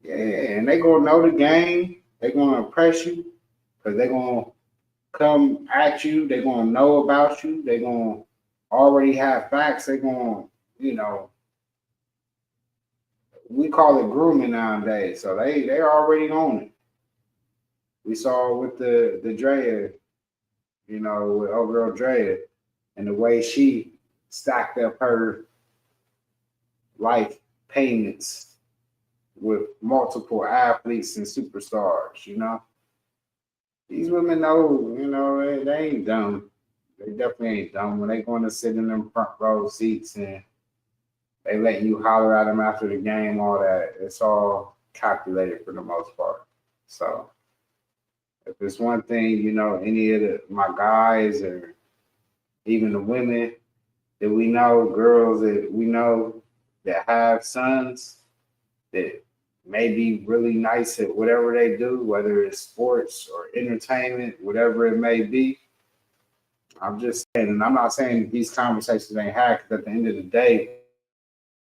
Yeah, and they gonna know the game. They gonna impress you because they gonna come at you. They're gonna know about you. They're gonna already have facts. They're gonna, we call it grooming nowadays. So they're already on it. We saw with the Drea, with old girl Drea, and the way she stacked up her life payments with multiple athletes and superstars, These women know, they ain't dumb. They definitely ain't dumb. When they going to sit in them front row seats and they let you holler at them after the game, all that, it's all calculated for the most part. So if it's one thing, any of my guys or even the women that we know, girls that we know that have sons that may be really nice at whatever they do, whether it's sports or entertainment, whatever it may be. I'm just saying, and I'm not saying that these conversations ain't had, because at the end of the day,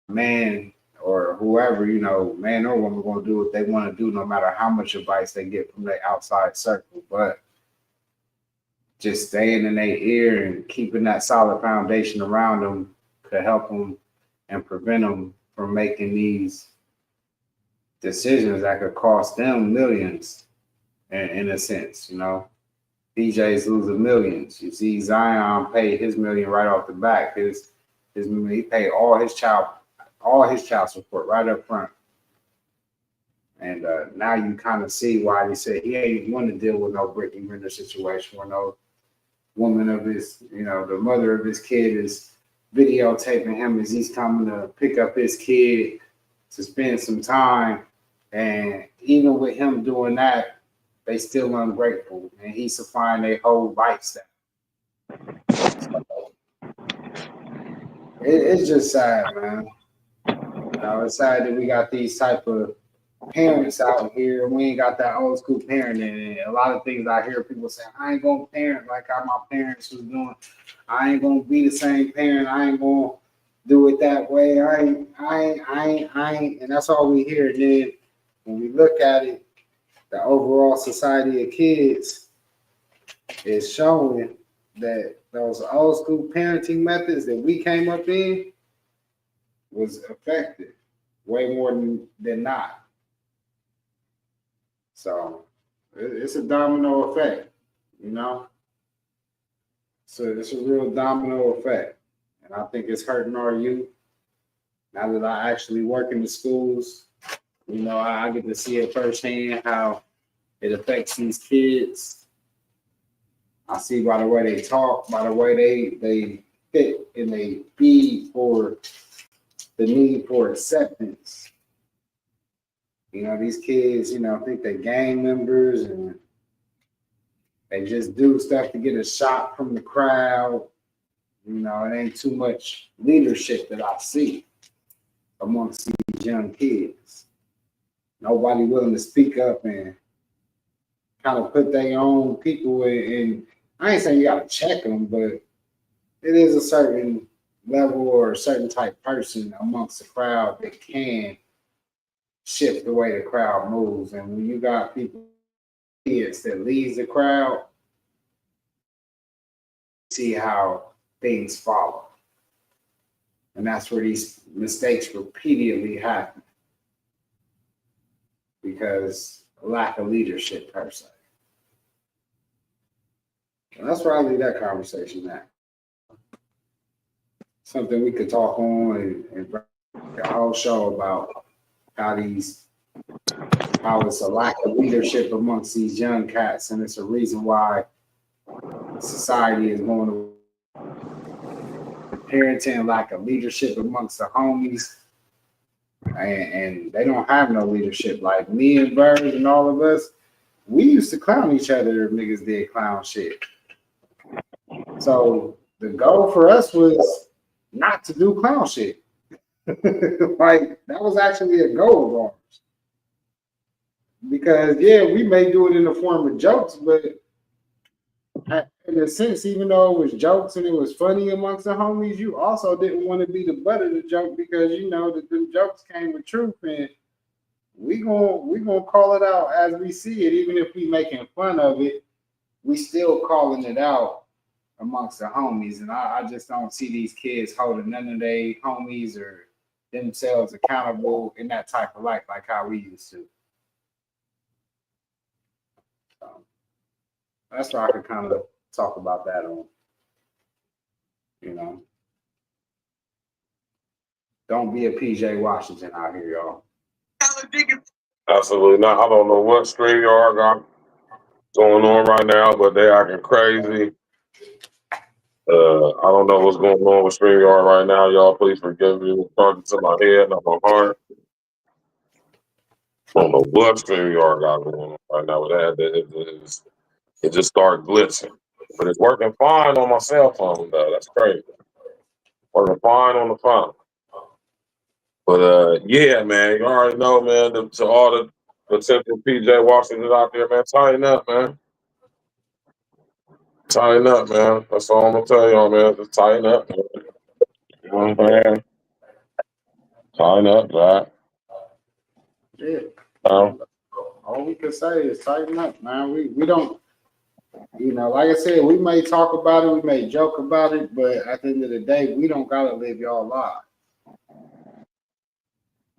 man or whoever, man or woman, going to do what they want to do, no matter how much advice they get from their outside circle. But just staying in their ear and keeping that solid foundation around them could help them and prevent them from making these decisions that could cost them millions, in a sense, DJs losing millions. You see, Zion paid his $1 million right off the back. He paid all his child support right up front. And now you kind of see why he said he ain't want to deal with no brick and renter situation where no woman of his, the mother of his kid is videotaping him as he's coming to pick up his kid to spend some time. And even with him doing that, they still ungrateful, and he's supplying their whole lifestyle. It's just sad, man. It's sad that we got these type of parents out here. We ain't got that old school parenting. And a lot of things I hear people say, I ain't gonna parent like how my parents was doing. I ain't gonna be the same parent. I ain't gonna do it that way. I ain't. And that's all we hear. And then when we look at it, the overall society of kids is showing that those old school parenting methods that we came up in was effective way more than not. So it's a domino effect, So it's a real domino effect. And I think it's hurting our youth. Now that I actually work in the schools, I get to see it firsthand how it affects these kids. I see by the way they talk, by the way they fit and they feed for the need for acceptance. These kids, think they're gang members and they just do stuff to get a shot from the crowd. It ain't too much leadership that I see amongst these young kids. Nobody willing to speak up and kind of put their own people in. I ain't saying you got to check them, but it is a certain level or a certain type person amongst the crowd that can shift the way the crowd moves. And when you got people that leads the crowd, see how things follow. And that's where these mistakes repeatedly happen. Because lack of leadership per se. And that's where I leave that conversation at. Something we could talk on and a whole show about how it's a lack of leadership amongst these young cats, and it's a reason why society is going to parenting, lack of leadership amongst the homies, and they don't have no leadership. Like me and Bird and all of us, we used to clown each other if niggas did clown shit. So the goal for us was not to do clown shit. Like that was actually a goal of ours. Because yeah, we may do it in the form of jokes, but in a sense, even though it was jokes and it was funny amongst the homies, you also didn't want to be the butt of the joke because you know that the jokes came with truth, and we gonna call it out as we see it. Even if we making fun of it, we still calling it out amongst the homies. And I just don't see these kids holding none of their homies or themselves accountable in that type of light like how we used to. So that's why I could kind of talk about that on, you know. Don't be a PJ Washington out here, y'all. Absolutely not. I don't know what StreamYard got going on right now, but they acting crazy. I don't know what's going on with StreamYard right now, y'all. Please forgive me. It's talking to my head, not my heart. I don't know what StreamYard got going on right now with that. It just started blitzing. But it's working fine on my cell phone, though. That's crazy. Working fine on the phone. But yeah, man, you already know, man, to all the potential PJ Washington out there, man, tighten up, man. Tighten up, man. That's all I'm gonna tell y'all, man. Just tighten up, man. You know what I'm saying? Tighten up, Jack. Yeah. All we can say is tighten up, man. We don't, you know, like I said, we may talk about it, we may joke about it, but at the end of the day, we don't gotta live y'all lives.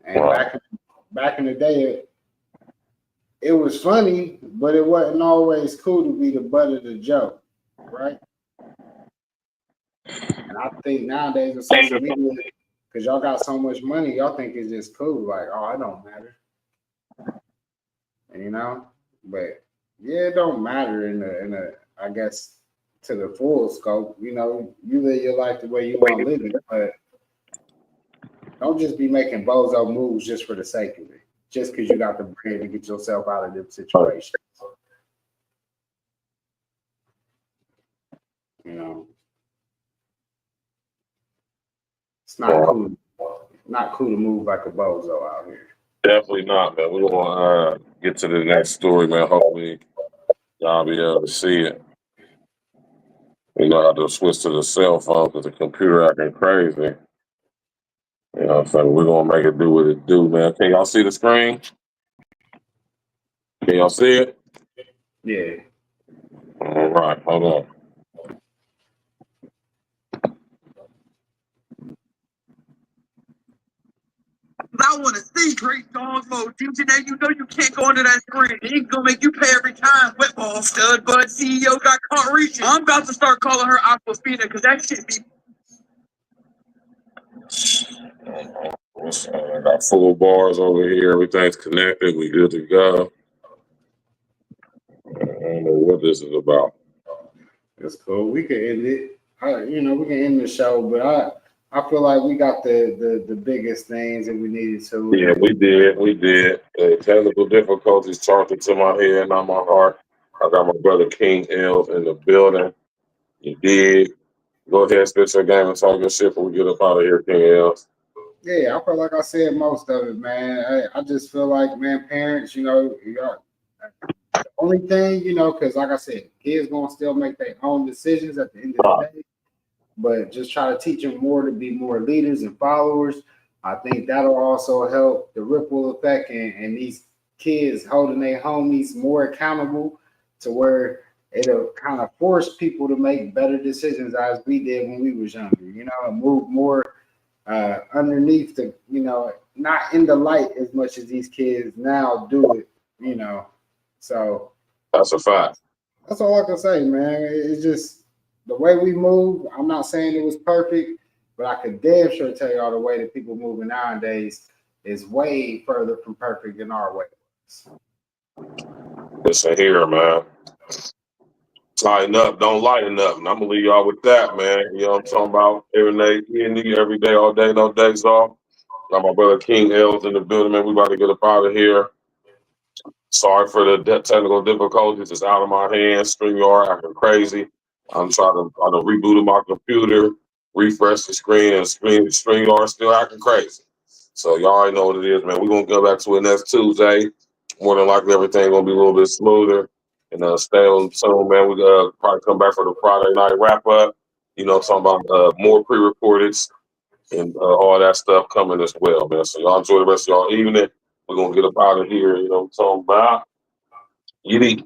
And back in the day, it was funny, but it wasn't always cool to be the butt of the joke, right? And I think nowadays with social media, because y'all got so much money, y'all think it's just cool, like, oh, it don't matter. You know? But yeah, it don't matter in a I guess to the full scope. You know, you live your life the way you want to live it, but don't just be making bozo moves just for the sake of it. Just because you got the bread to get yourself out of them situations. You know. It's not cool. Not cool to move like a bozo out here. Definitely not, man. We're gonna get to the next story, man. Hopefully y'all be able to see it. You know, I have to switch to the cell phone because the computer acting crazy. You know what I'm saying? We're gonna make it do what it do, man. Can y'all see the screen? Can y'all see it? Yeah. All right, hold on. I want to see great dog mode. DJ, you know you can't go under that screen. It ain't gonna make you pay every time. Wetball stud, bud CEO got caught reaching. I'm about to start calling her Aquafina because that shit be. I got full bars over here. Everything's connected. We good to go. I don't know what this is about. That's cool. We can end it. You know, we can end the show, but I feel like we got the biggest things that we needed to. Yeah, we did. Technical difficulties charging to my head, not my heart. I got my brother King L's in the building. You did. Go ahead, spit your game and talk your shit before we get up out of here, King L's. Yeah, I feel like I said most of it, man. I just feel like, man, parents, you know, the only thing, you know, because like I said, kids gonna still make their own decisions at the end of the day. but just try to teach them more to be more leaders and followers. I think that'll also help the ripple effect and these kids holding their homies more accountable to where it'll kind of force people to make better decisions as we did when we was younger, you know, and move more underneath the, you know, not in the light as much as these kids now do it, you know. So that's a fact. That's all I can say, man. It's just the way we move. I'm not saying it was perfect, but I could damn sure tell y'all the way that people moving nowadays is way further from perfect than our way. Listen here, man. Tighten up, don't lighten up. And I'm gonna leave y'all with that, man. You know what I'm talking about? E.N.E every day, all day, no days off. Got my brother King L's in the building, man. We about to get up out of here. Sorry for the technical difficulties. It's out of my hands. StreamYard acting crazy. I'm trying to reboot my computer, refresh the screen, and StreamYard still acting crazy. So y'all already know what it is, man. We're gonna go back to it next Tuesday. More than likely, everything gonna be a little bit smoother. And stay on tune, man. We probably come back for the Friday night wrap up. You know, talking about more pre-recorded and all that stuff coming as well, man. So y'all enjoy the rest of y'all evening. We're gonna get up out of here. You know what I'm talking about? Yeet.